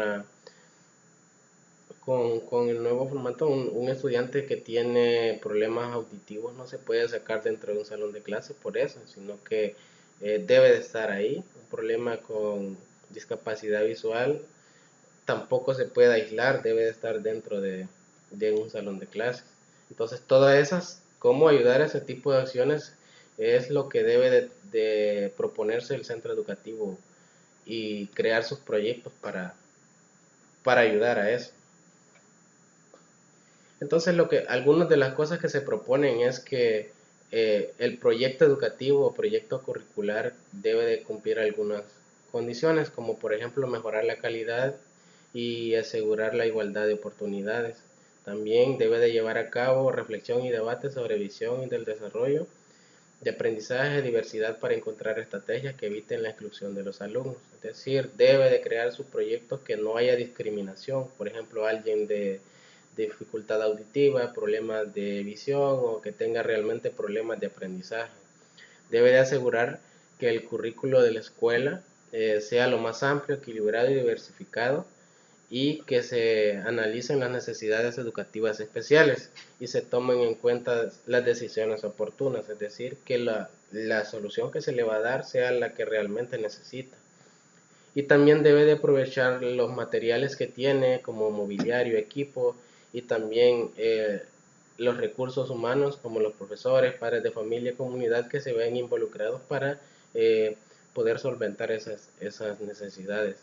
el nuevo formato, un estudiante que tiene problemas auditivos no se puede sacar dentro de un salón de clase por eso, sino que debe de estar ahí. Un problema con discapacidad visual tampoco se puede aislar, debe de estar dentro de un salón de clases. Entonces, todas esas, cómo ayudar a ese tipo de acciones es lo que debe de proponerse el centro educativo y crear sus proyectos para ayudar a eso. Entonces, algunas de las cosas que se proponen es que el proyecto educativo o proyecto curricular debe de cumplir algunas condiciones, como por ejemplo mejorar la calidad y asegurar la igualdad de oportunidades. También debe de llevar a cabo reflexión y debate sobre visión del desarrollo de aprendizaje, diversidad para encontrar estrategias que eviten la exclusión de los alumnos. Es decir, debe de crear sus proyectos que no haya discriminación. Por ejemplo, alguien de dificultad auditiva, problemas de visión o que tenga realmente problemas de aprendizaje. Debe de asegurar que el currículo de la escuela sea lo más amplio, equilibrado y diversificado y que se analicen las necesidades educativas especiales y se tomen en cuenta las decisiones oportunas, es decir, que la solución que se le va a dar sea la que realmente necesita. Y también debe de aprovechar los materiales que tiene como mobiliario, equipo y también los recursos humanos como los profesores, padres de familia, comunidad que se ven involucrados para poder solventar esas necesidades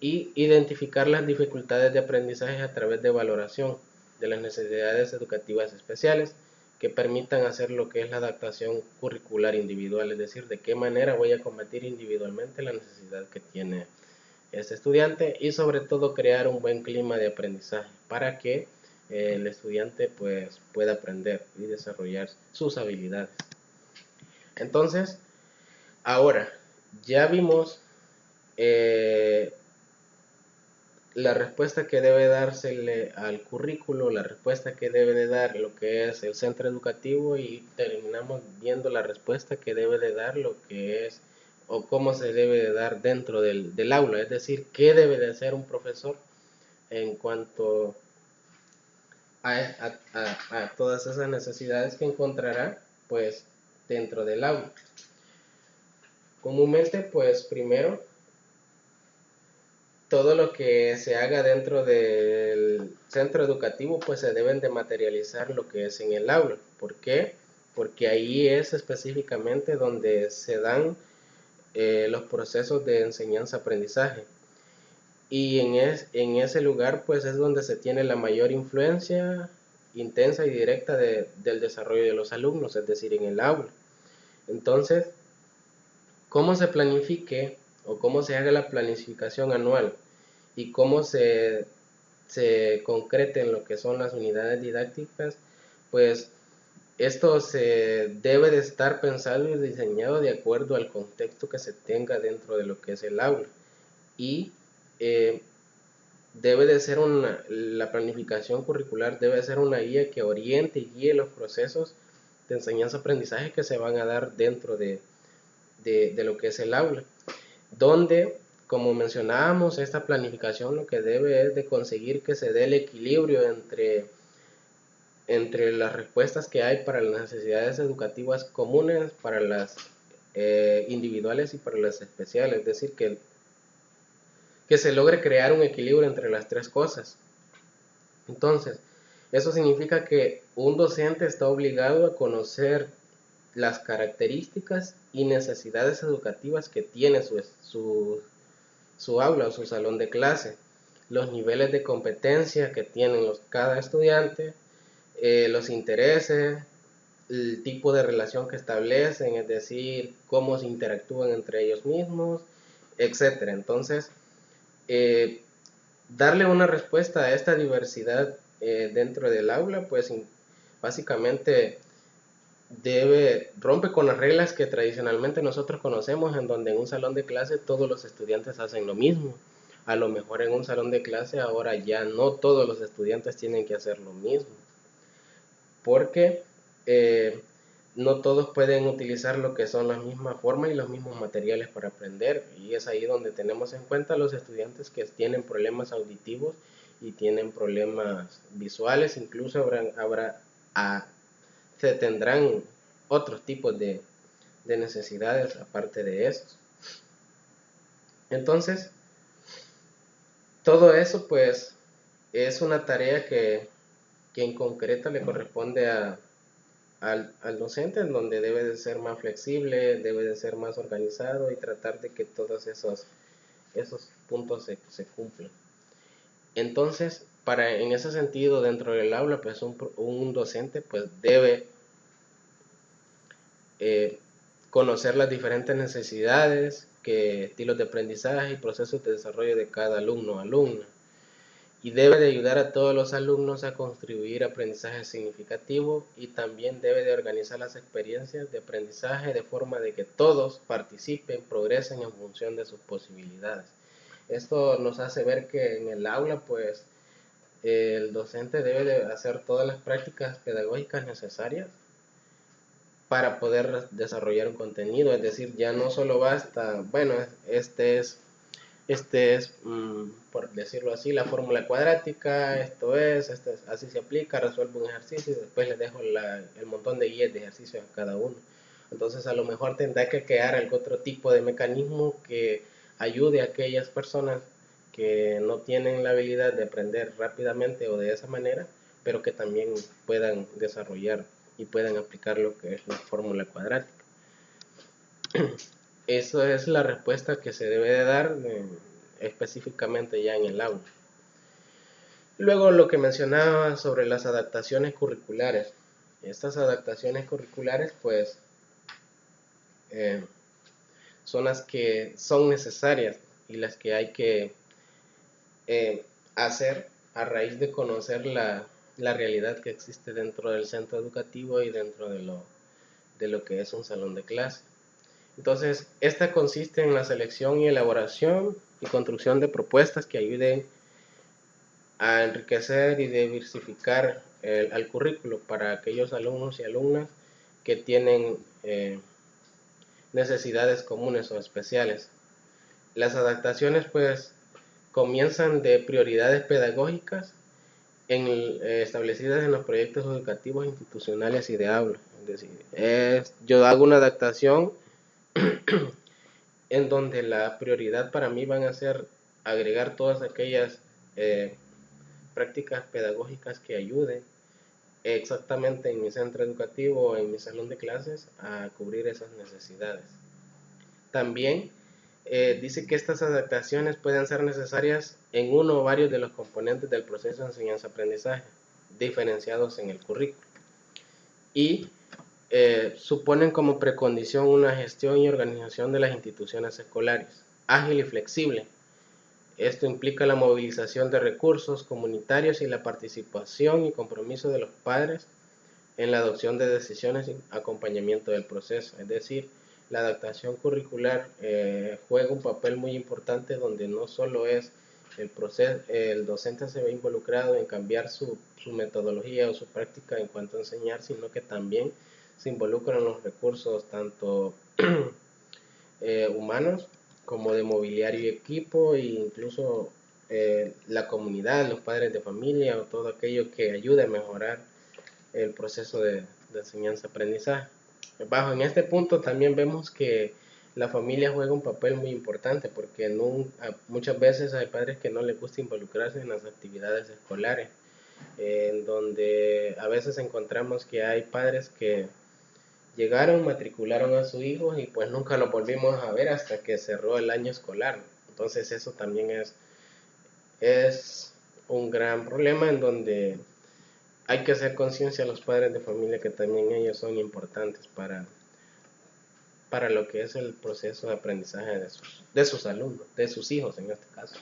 y identificar las dificultades de aprendizaje a través de valoración de las necesidades educativas especiales que permitan hacer lo que es la adaptación curricular individual, es decir, de qué manera voy a combatir individualmente la necesidad que tiene este estudiante y sobre todo crear un buen clima de aprendizaje para que el estudiante pues pueda aprender y desarrollar sus habilidades. Entonces, ahora ya vimos la respuesta que debe dársele al currículo, la respuesta que debe de dar lo que es el centro educativo y terminamos viendo la respuesta que debe de dar lo que es o cómo se debe de dar dentro del aula, es decir, qué debe de hacer un profesor en cuanto a todas esas necesidades que encontrará pues dentro del aula. Comúnmente pues primero todo lo que se haga dentro del centro educativo pues se deben de materializar lo que es en el aula. ¿Por qué? Porque ahí es específicamente donde se dan los procesos de enseñanza-aprendizaje. Y en ese lugar pues es donde se tiene la mayor influencia intensa y directa del desarrollo de los alumnos, es decir, en el aula. Entonces, ¿cómo se planifique o cómo se haga la planificación anual y cómo se concrete en lo que son las unidades didácticas? Pues esto se debe de estar pensado y diseñado de acuerdo al contexto que se tenga dentro de lo que es el aula y debe de ser la planificación curricular debe ser una guía que oriente y guíe los procesos de enseñanza-aprendizaje que se van a dar dentro de lo que es el aula, donde, como mencionábamos, esta planificación lo que debe es de conseguir que se dé el equilibrio entre las respuestas que hay para las necesidades educativas comunes, para las individuales y para las especiales, es decir, que se logre crear un equilibrio entre las tres cosas. Entonces, eso significa que un docente está obligado a conocer las características y necesidades educativas que tiene su aula o su salón de clase, los niveles de competencia que tienen cada estudiante, los intereses, el tipo de relación que establecen, es decir, cómo se interactúan entre ellos mismos, etc. Entonces, darle una respuesta a esta diversidad dentro del aula, pues básicamente rompe con las reglas que tradicionalmente nosotros conocemos, en donde en un salón de clase todos los estudiantes hacen lo mismo. A lo mejor en un salón de clase ahora ya no todos los estudiantes tienen que hacer lo mismo, porque no todos pueden utilizar lo que son las mismas formas y los mismos materiales para aprender, y es ahí donde tenemos en cuenta los estudiantes que tienen problemas auditivos y tienen problemas visuales, incluso se tendrán otros tipos de necesidades aparte de estos. Entonces, todo eso pues es una tarea que en concreto le corresponde al docente, en donde debe de ser más flexible, debe de ser más organizado y tratar de que todos esos puntos se cumplan. Entonces, en ese sentido, dentro del aula, pues un docente pues debe conocer las diferentes necesidades, estilos de aprendizaje y procesos de desarrollo de cada alumno o alumna. Y debe de ayudar a todos los alumnos a construir aprendizaje significativo y también debe de organizar las experiencias de aprendizaje de forma de que todos participen, progresen en función de sus posibilidades. Esto nos hace ver que en el aula pues el docente debe de hacer todas las prácticas pedagógicas necesarias para poder desarrollar un contenido, es decir, ya no solo basta, bueno, este es, por decirlo así, la fórmula cuadrática, así se aplica, resuelvo un ejercicio y después le dejo el montón de guías de ejercicios a cada uno. Entonces a lo mejor tendrá que crear algún otro tipo de mecanismo que ayude a aquellas personas que no tienen la habilidad de aprender rápidamente o de esa manera, pero que también puedan desarrollar y puedan aplicar lo que es la fórmula cuadrática. Eso es la respuesta que se debe de dar específicamente ya en el aula. Luego lo que mencionaba sobre las adaptaciones curriculares. Estas adaptaciones curriculares pues son las que son necesarias y las que hay que hacer a raíz de conocer la realidad que existe dentro del centro educativo y dentro de lo que es un salón de clase. Entonces, esta consiste en la selección y elaboración y construcción de propuestas que ayuden a enriquecer y diversificar al currículo para aquellos alumnos y alumnas que tienen necesidades comunes o especiales. Las adaptaciones pues comienzan de prioridades pedagógicas establecidas en los proyectos educativos institucionales y de aula. Es decir, yo hago una adaptación en donde la prioridad para mí van a ser agregar todas aquellas prácticas pedagógicas que ayuden exactamente en mi centro educativo o en mi salón de clases a cubrir esas necesidades. También dice que estas adaptaciones pueden ser necesarias en uno o varios de los componentes del proceso de enseñanza-aprendizaje, diferenciados en el currículo. Y suponen como precondición una gestión y organización de las instituciones escolares, ágil y flexible. Esto implica la movilización de recursos comunitarios y la participación y compromiso de los padres en la adopción de decisiones y acompañamiento del proceso. Es decir, la adaptación curricular juega un papel muy importante donde no solo es el proceso, el docente se ve involucrado en cambiar su metodología o su práctica en cuanto a enseñar, sino que también se involucran los recursos tanto humanos como de mobiliario y equipo e incluso la comunidad, los padres de familia o todo aquello que ayude a mejorar el proceso de enseñanza-aprendizaje. En este punto también vemos que la familia juega un papel muy importante porque muchas veces hay padres que no les gusta involucrarse en las actividades escolares, en donde a veces encontramos que hay padres que llegaron, matricularon a su hijo y pues nunca lo volvimos a ver hasta que cerró el año escolar. Entonces eso también es un gran problema en donde hay que hacer conciencia a los padres de familia que también ellos son importantes para lo que es el proceso de aprendizaje de sus alumnos, de sus hijos en este caso.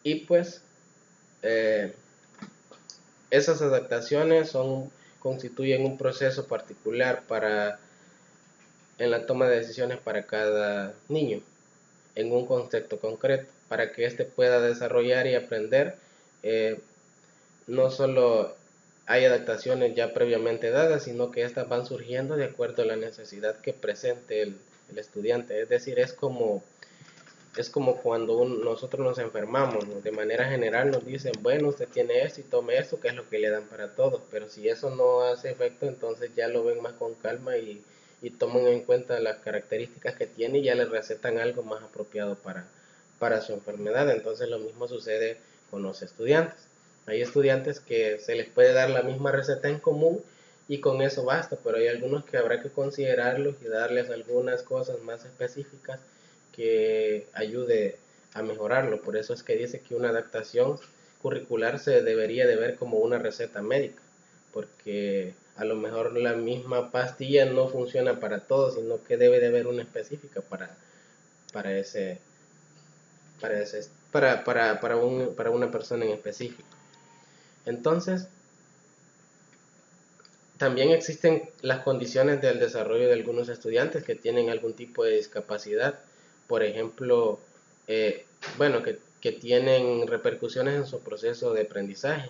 Y pues esas adaptaciones constituyen un proceso particular en la toma de decisiones para cada niño, en un contexto concreto, para que éste pueda desarrollar y aprender. No solo hay adaptaciones ya previamente dadas, sino que estas van surgiendo de acuerdo a la necesidad que presente el estudiante. Es decir, es como cuando nosotros nos enfermamos, ¿no? De manera general nos dicen, bueno, usted tiene esto y tome esto, que es lo que le dan para todos, pero si eso no hace efecto, entonces ya lo ven más con calma y toman en cuenta las características que tiene y ya le recetan algo más apropiado para su enfermedad. Entonces lo mismo sucede con los estudiantes. Hay estudiantes que se les puede dar la misma receta en común y con eso basta, pero hay algunos que habrá que considerarlos y darles algunas cosas más específicas que ayude a mejorarlo. Por eso es que dice que una adaptación curricular se debería de ver como una receta médica, porque a lo mejor la misma pastilla no funciona para todos, sino que debe de haber una específica para una persona en específico. Entonces, también existen las condiciones del desarrollo de algunos estudiantes que tienen algún tipo de discapacidad, por ejemplo, que tienen repercusiones en su proceso de aprendizaje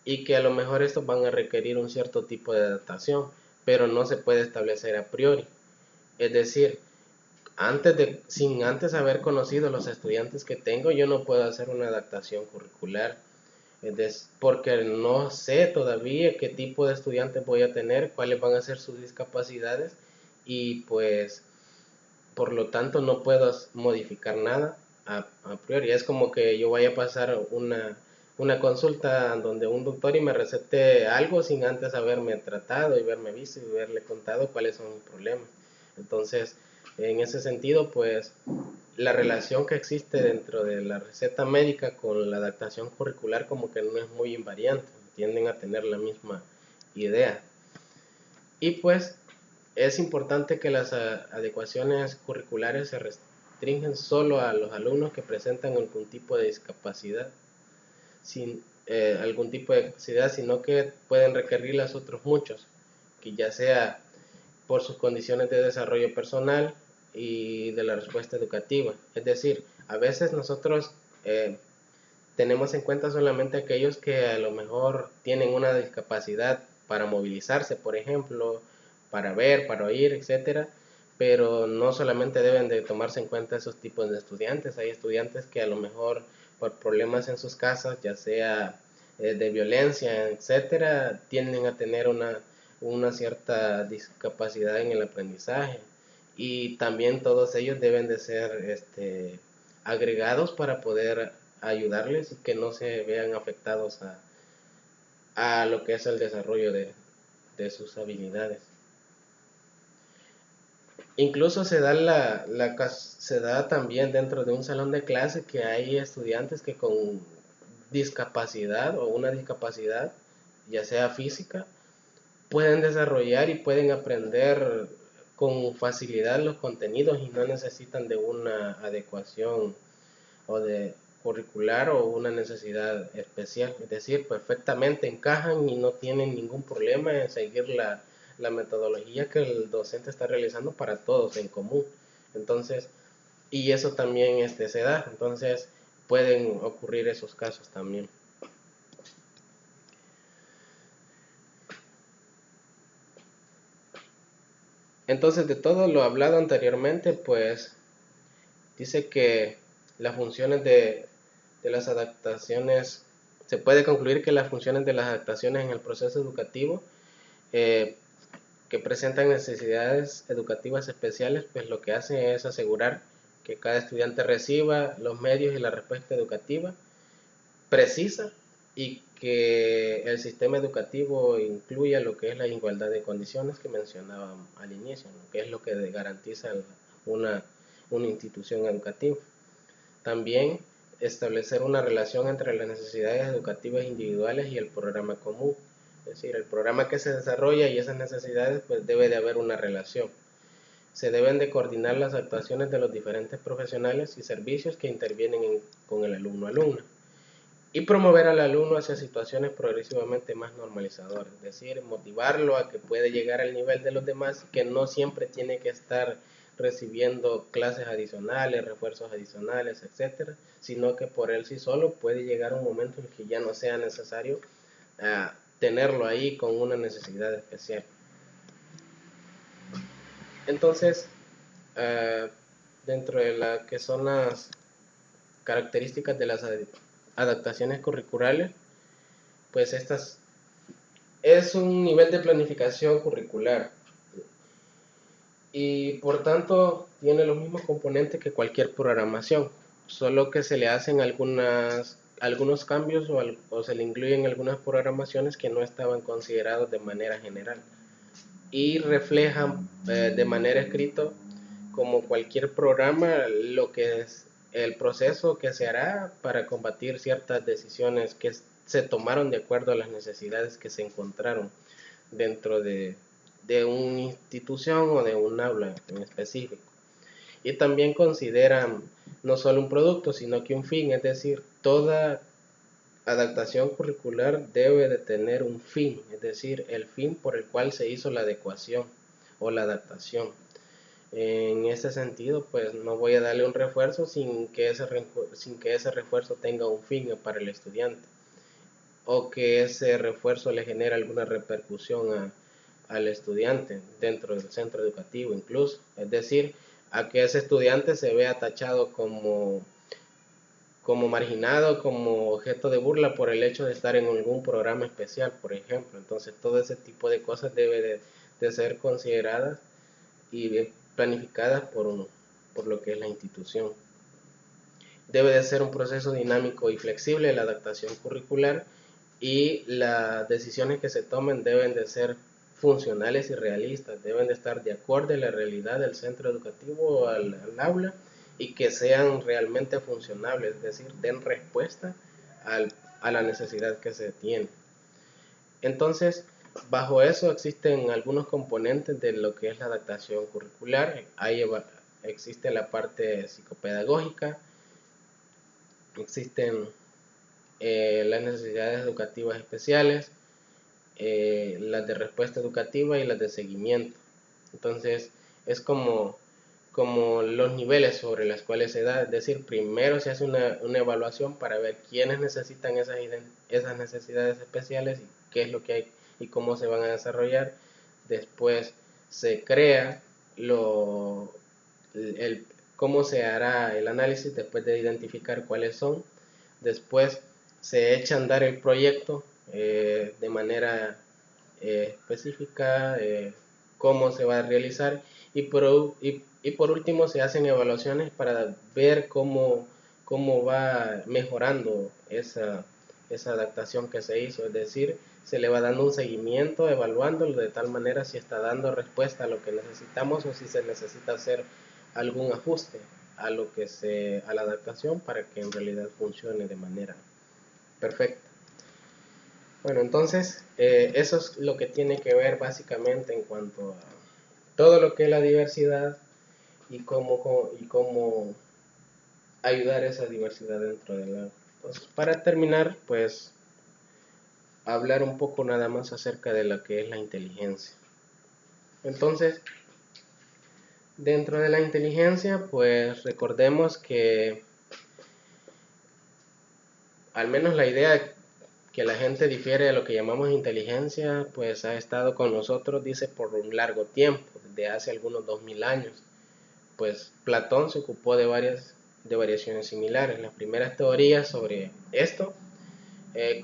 y que a lo mejor estos van a requerir un cierto tipo de adaptación, pero no se puede establecer a priori. Es decir, sin antes haber conocido los estudiantes que tengo, yo no puedo hacer una adaptación curricular. Porque no sé todavía qué tipo de estudiantes voy a tener, cuáles van a ser sus discapacidades y pues por lo tanto no puedo modificar nada a priori. Es como que yo vaya a pasar una consulta donde un doctor y me recete algo sin antes haberme tratado y verme visto y haberle contado cuáles son mis problemas. Entonces, en ese sentido, pues la relación que existe dentro de la receta médica con la adaptación curricular como que no es muy invariante, tienden a tener la misma idea. Y pues es importante que las adecuaciones curriculares se restringen solo a los alumnos que presentan algún tipo de discapacidad, sino que pueden requerirlas otros muchos, que ya sea por sus condiciones de desarrollo personal y de la respuesta educativa. Es decir, a veces nosotros tenemos en cuenta solamente aquellos que a lo mejor tienen una discapacidad para movilizarse, por ejemplo, para ver, para oír, etcétera, pero no solamente deben de tomarse en cuenta esos tipos de estudiantes. Hay estudiantes que a lo mejor por problemas en sus casas, ya sea de violencia, etcétera, tienden a tener una cierta discapacidad en el aprendizaje, y también todos ellos deben de ser agregados para poder ayudarles y que no se vean afectados a lo que es el desarrollo de sus habilidades. Incluso se da también dentro de un salón de clase que hay estudiantes que con discapacidad o una discapacidad, ya sea física, pueden desarrollar y pueden aprender con facilidad los contenidos y no necesitan de una adecuación o de curricular o una necesidad especial. Es decir, perfectamente encajan y no tienen ningún problema en seguir la metodología que el docente está realizando para todos en común. Entonces, y eso también se da. Entonces, pueden ocurrir esos casos también. Entonces, de todo lo hablado anteriormente, pues dice que las funciones de las adaptaciones, se puede concluir que las funciones de las adaptaciones en el proceso educativo eh, que presentan necesidades educativas especiales, pues lo que hacen es asegurar que cada estudiante reciba los medios y la respuesta educativa precisa y que el sistema educativo incluya lo que es la igualdad de condiciones que mencionaba al inicio, ¿no? Que es lo que garantiza una, una institución educativa. También establecer una relación entre las necesidades educativas individuales y el programa común. Es decir, el programa que se desarrolla y esas necesidades, pues debe de haber una relación. Se deben de coordinar las actuaciones de los diferentes profesionales y servicios que intervienen con el alumno-alumna. Y promover al alumno hacia situaciones progresivamente más normalizadoras. Es decir, motivarlo a que puede llegar al nivel de los demás, que no siempre tiene que estar recibiendo clases adicionales, refuerzos adicionales, etcétera, sino que por él sí solo puede llegar un momento en que ya no sea necesario tenerlo ahí con una necesidad especial. Entonces, dentro de la que son las características de las adaptaciones curriculares, pues estas es un nivel de planificación curricular y por tanto tiene los mismos componentes que cualquier programación, solo que se le hacen algunos cambios o se le incluyen algunas programaciones que no estaban considerados de manera general y reflejan de manera escrita como cualquier programa lo que es el proceso que se hará para combatir ciertas decisiones que se tomaron de acuerdo a las necesidades que se encontraron dentro de una institución o de un aula en específico. Y también consideran no solo un producto, sino que un fin, es decir, toda adaptación curricular debe de tener un fin, es decir, el fin por el cual se hizo la adecuación o la adaptación. En ese sentido, pues no voy a darle un refuerzo sin que ese refuerzo tenga un fin para el estudiante o que ese refuerzo le genere alguna repercusión al estudiante dentro del centro educativo incluso. Es decir, a que ese estudiante se vea tachado como marginado, como objeto de burla por el hecho de estar en algún programa especial, por ejemplo. Entonces, todo ese tipo de cosas debe de ser consideradas y planificadas por lo que es la institución. Debe de ser un proceso dinámico y flexible la adaptación curricular, y las decisiones que se tomen deben de ser funcionales y realistas, deben de estar de acuerdo a la realidad del centro educativo o al aula, y que sean realmente funcionables, es decir, den respuesta a la necesidad que se tiene. Entonces, bajo eso existen algunos componentes de lo que es la adaptación curricular. Existe la parte psicopedagógica, existen las necesidades educativas especiales, las de respuesta educativa y las de seguimiento. Entonces, es como los niveles sobre los cuales se da, es decir, primero se hace una evaluación para ver quiénes necesitan esas necesidades especiales y qué es lo que hay y cómo se van a desarrollar. Después se crea cómo se hará el análisis después de identificar cuáles son. Después se echa a andar el proyecto de manera específica, cómo se va a realizar, y por último se hacen evaluaciones para ver cómo va mejorando esa adaptación que se hizo, es decir, se le va dando un seguimiento, evaluándolo de tal manera si está dando respuesta a lo que necesitamos o si se necesita hacer algún ajuste a la adaptación para que en realidad funcione de manera perfecta. Bueno, entonces eso es lo que tiene que ver básicamente en cuanto a todo lo que es la diversidad y cómo ayudar a esa diversidad dentro de la... Entonces, para terminar, pues hablar un poco nada más acerca de lo que es la inteligencia. Entonces, dentro de la inteligencia, pues recordemos que al menos la idea que la gente difiere de lo que llamamos inteligencia, pues ha estado con nosotros, dice, por un largo tiempo, desde hace algunos 2000 años. Pues Platón se ocupó de variaciones similares. Las primeras teorías sobre esto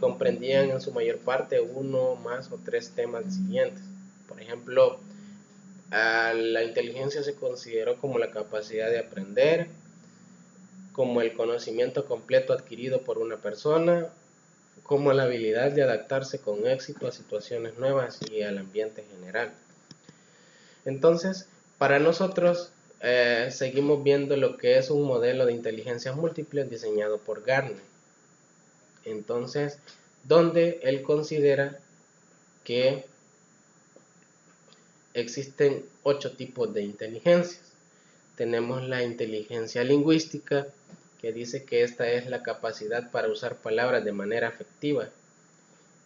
comprendían en su mayor parte uno, más o tres temas siguientes. Por ejemplo, la inteligencia se consideró como la capacidad de aprender, como el conocimiento completo adquirido por una persona, como la habilidad de adaptarse con éxito a situaciones nuevas y al ambiente general. Entonces, para nosotros seguimos viendo lo que es un modelo de inteligencia múltiple diseñado por Gardner. Entonces, donde él considera que existen 8 tipos de inteligencias. Tenemos la inteligencia lingüística, que dice que esta es la capacidad para usar palabras de manera afectiva,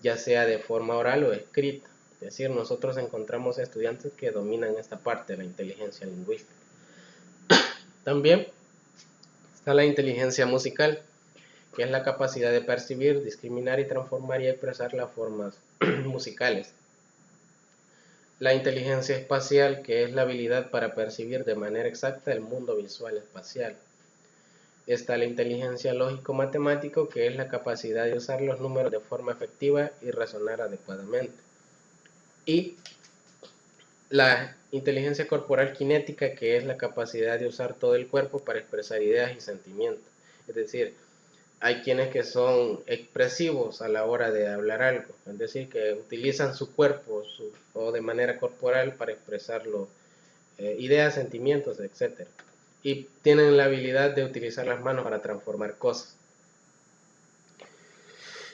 ya sea de forma oral o escrita. Es decir, nosotros encontramos estudiantes que dominan esta parte de la inteligencia lingüística. También está la inteligencia musical, que es la capacidad de percibir, discriminar y transformar y expresar las formas musicales. La inteligencia espacial, que es la habilidad para percibir de manera exacta el mundo visual espacial. Está la inteligencia lógico-matemático, que es la capacidad de usar los números de forma efectiva y razonar adecuadamente. Y la inteligencia corporal kinética, que es la capacidad de usar todo el cuerpo para expresar ideas y sentimientos. Es decir, hay quienes que son expresivos a la hora de hablar algo, es decir, que utilizan su cuerpo o de manera corporal para expresarlo, ideas, sentimientos, etc. Y tienen la habilidad de utilizar las manos para transformar cosas.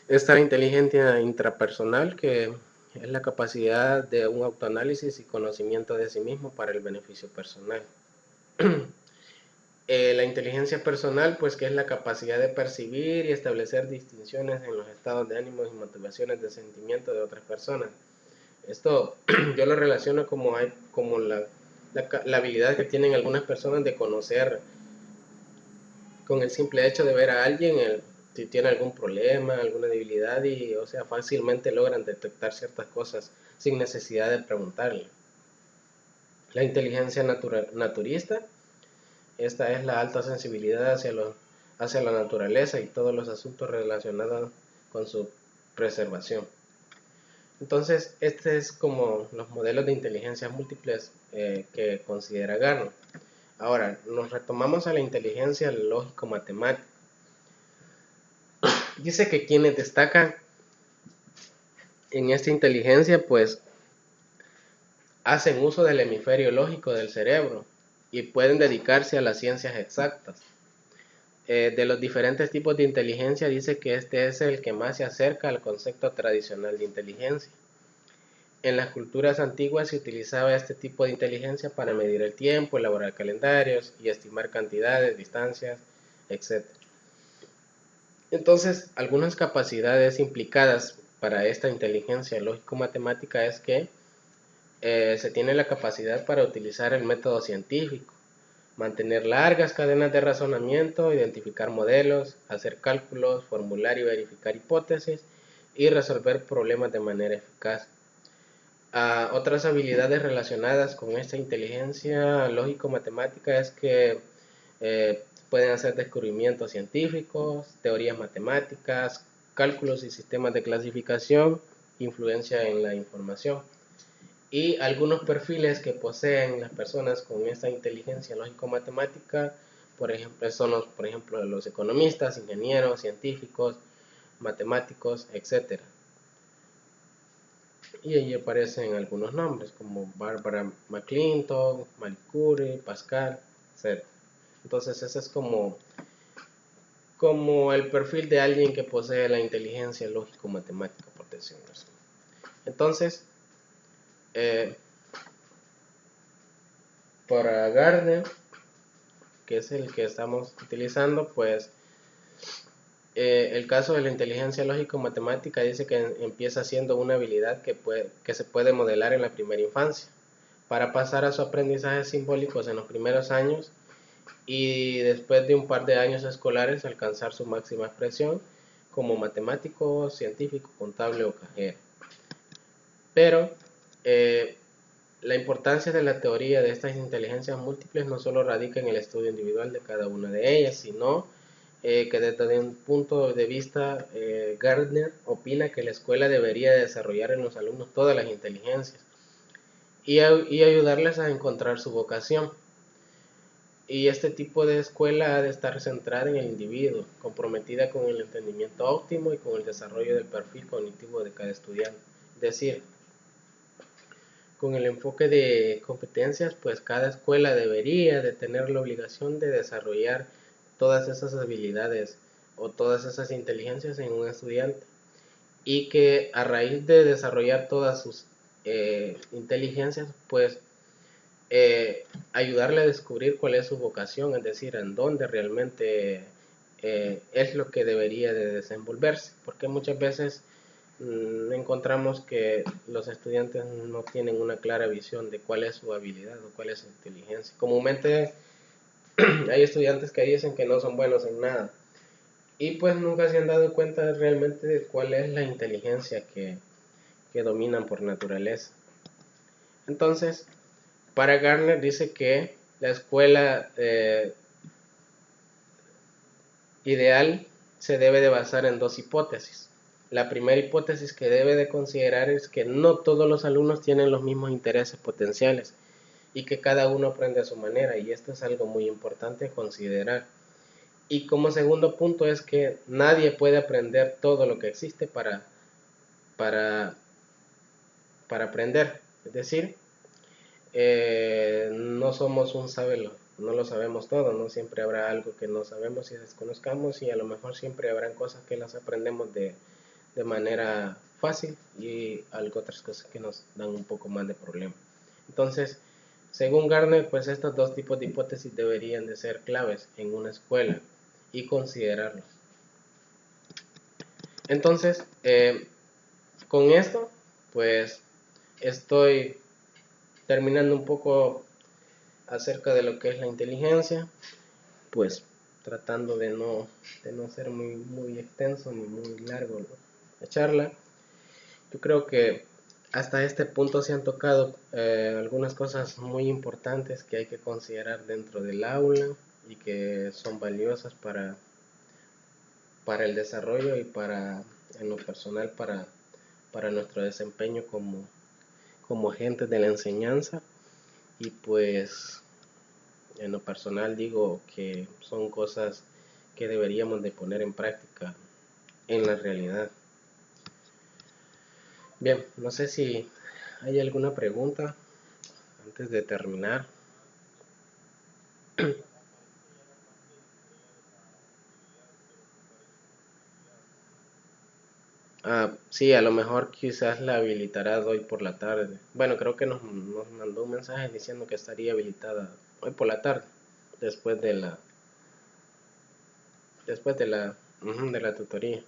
Está la inteligencia intrapersonal, que es la capacidad de un autoanálisis y conocimiento de sí mismo para el beneficio personal. La inteligencia personal, pues que es la capacidad de percibir y establecer distinciones en los estados de ánimo y motivaciones de sentimiento de otras personas. Esto yo lo relaciono como la habilidad que tienen algunas personas de conocer con el simple hecho de ver a alguien si tiene algún problema, alguna debilidad, y o sea, fácilmente logran detectar ciertas cosas sin necesidad de preguntarle. La inteligencia naturista, esta es la alta sensibilidad hacia la naturaleza y todos los asuntos relacionados con su preservación. Entonces, este es como los modelos de inteligencia múltiples que considera Gardner. Ahora, nos retomamos a la inteligencia lógico-matemática. Dice que quienes destacan en esta inteligencia, pues, hacen uso del hemisferio lógico del cerebro y pueden dedicarse a las ciencias exactas. De los diferentes tipos de inteligencia, dice que este es el que más se acerca al concepto tradicional de inteligencia. En las culturas antiguas se utilizaba este tipo de inteligencia para medir el tiempo, elaborar calendarios y estimar cantidades, distancias, etc. Entonces, algunas capacidades implicadas para esta inteligencia lógico-matemática es que se tiene la capacidad para utilizar el método científico, mantener largas cadenas de razonamiento, identificar modelos, hacer cálculos, formular y verificar hipótesis y resolver problemas de manera eficaz. Otras habilidades relacionadas con esta inteligencia lógico-matemática es que pueden hacer descubrimientos científicos, teorías matemáticas, cálculos y sistemas de clasificación, influencia en la información. Y algunos perfiles que poseen las personas con esta inteligencia lógico-matemática, por ejemplo, son los economistas, ingenieros, científicos, matemáticos, etc. Y ahí aparecen algunos nombres como Barbara McClintock, Marie Curie, Pascal, etc. Entonces ese es como el perfil de alguien que posee la inteligencia lógico-matemática, por decirlo así. Entonces, para Gardner, que es el que estamos utilizando, pues el caso de la inteligencia lógico-matemática dice que empieza siendo una habilidad que se puede modelar en la primera infancia, para pasar a su aprendizaje simbólicos en los primeros años y después de un par de años escolares alcanzar su máxima expresión como matemático, científico, contable o cajero. Pero la importancia de la teoría de estas inteligencias múltiples no solo radica en el estudio individual de cada una de ellas, sino que desde un punto de vista, Gardner opina que la escuela debería desarrollar en los alumnos todas las inteligencias y ayudarles a encontrar su vocación. Y este tipo de escuela ha de estar centrada en el individuo, comprometida con el entendimiento óptimo y con el desarrollo del perfil cognitivo de cada estudiante. Es decir, con el enfoque de competencias, pues cada escuela debería de tener la obligación de desarrollar todas esas habilidades o todas esas inteligencias en un estudiante y que a raíz de desarrollar todas sus inteligencias, pues ayudarle a descubrir cuál es su vocación, es decir, en dónde realmente es lo que debería de desenvolverse, porque muchas veces encontramos que los estudiantes no tienen una clara visión de cuál es su habilidad o cuál es su inteligencia. Comúnmente hay estudiantes que dicen que no son buenos en nada y pues nunca se han dado cuenta realmente de cuál es la inteligencia que dominan por naturaleza. Entonces, para Gardner dice que la escuela ideal se debe de basar en dos hipótesis. La primera hipótesis que debe de considerar es que no todos los alumnos tienen los mismos intereses potenciales y que cada uno aprende a su manera, y esto es algo muy importante a considerar. Y como segundo punto es que nadie puede aprender todo lo que existe para aprender. Es decir, no somos un sabelo, no lo sabemos todo, no siempre habrá algo que no sabemos y desconozcamos, y a lo mejor siempre habrán cosas que las aprendemos de manera fácil y algo otras cosas que nos dan un poco más de problema. Entonces, según Gardner, pues estos dos tipos de hipótesis deberían de ser claves en una escuela y considerarlos. Entonces, con esto, pues estoy terminando un poco acerca de lo que es la inteligencia, pues tratando de no ser muy extenso ni muy largo la charla. Yo creo que hasta este punto se han tocado algunas cosas muy importantes que hay que considerar dentro del aula y que son valiosas para el desarrollo y en lo personal para nuestro desempeño como agentes de la enseñanza. Y pues En lo personal digo que son cosas que deberíamos de poner en práctica en la realidad. Bien, no sé si hay alguna pregunta antes de terminar. Sí, a lo mejor quizás la habilitarás hoy por la tarde. Bueno, creo que nos mandó un mensaje diciendo que estaría habilitada hoy por la tarde, después de la, de la tutoría.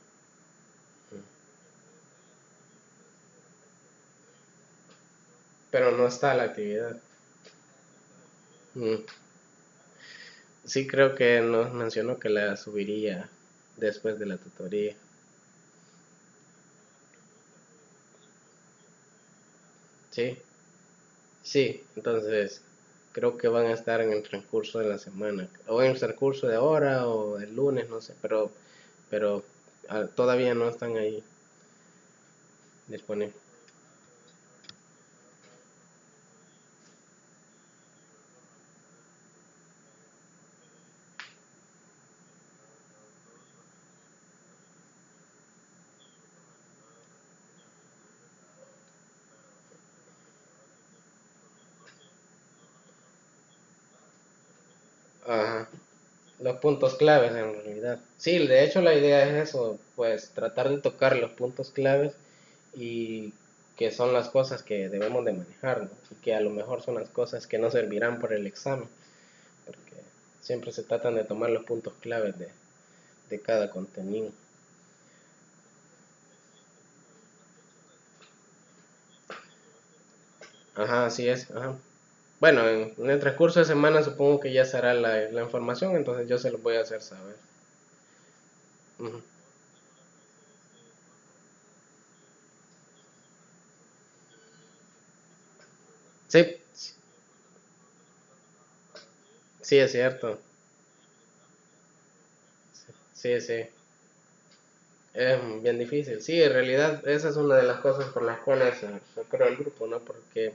Pero no está la actividad. Mm, Sí, creo que nos mencionó que la subiría después de la tutoría. Sí, sí, entonces creo que van a estar en el transcurso de la semana, o en el transcurso de ahora o el lunes, no sé, pero todavía no están ahí disponibles. Ajá, los puntos claves en realidad. Sí, de hecho la idea es eso, pues tratar de tocar los puntos claves y que son las cosas que debemos de manejar, ¿no? Y que a lo mejor son las cosas que no servirán para el examen, porque siempre se tratan de tomar los puntos claves de cada contenido. Ajá, así es, ajá. Bueno, en el transcurso de semana supongo que ya será la información, entonces yo se lo voy a hacer saber. Ujú. Sí, sí es cierto. Sí, sí. Es bien difícil. Sí, en realidad esa es una de las cosas por las cuales se creó el grupo, ¿no? Porque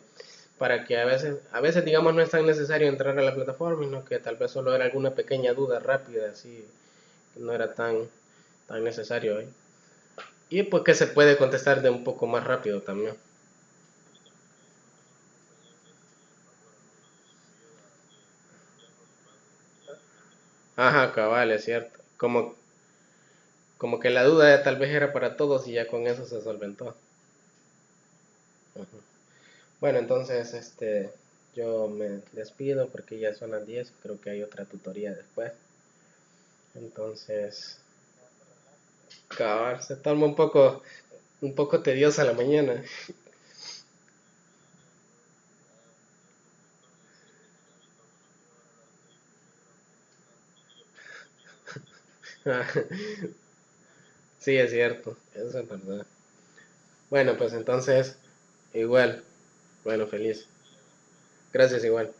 para que a veces digamos no es tan necesario entrar a la plataforma, sino que tal vez solo era alguna pequeña duda rápida, así que no era tan necesario, ¿eh? Y pues que se puede contestar de un poco más rápido también. Ajá, cabal, es cierto. Como que la duda tal vez era para todos y ya con eso se solventó. Ujú. Bueno, entonces yo me despido porque ya son las 10, creo que hay otra tutoría después. Entonces, cabal, se torna un poco tediosa la mañana. Sí, es cierto, eso es verdad. Bueno, pues entonces, igual, bueno, feliz. Gracias igual.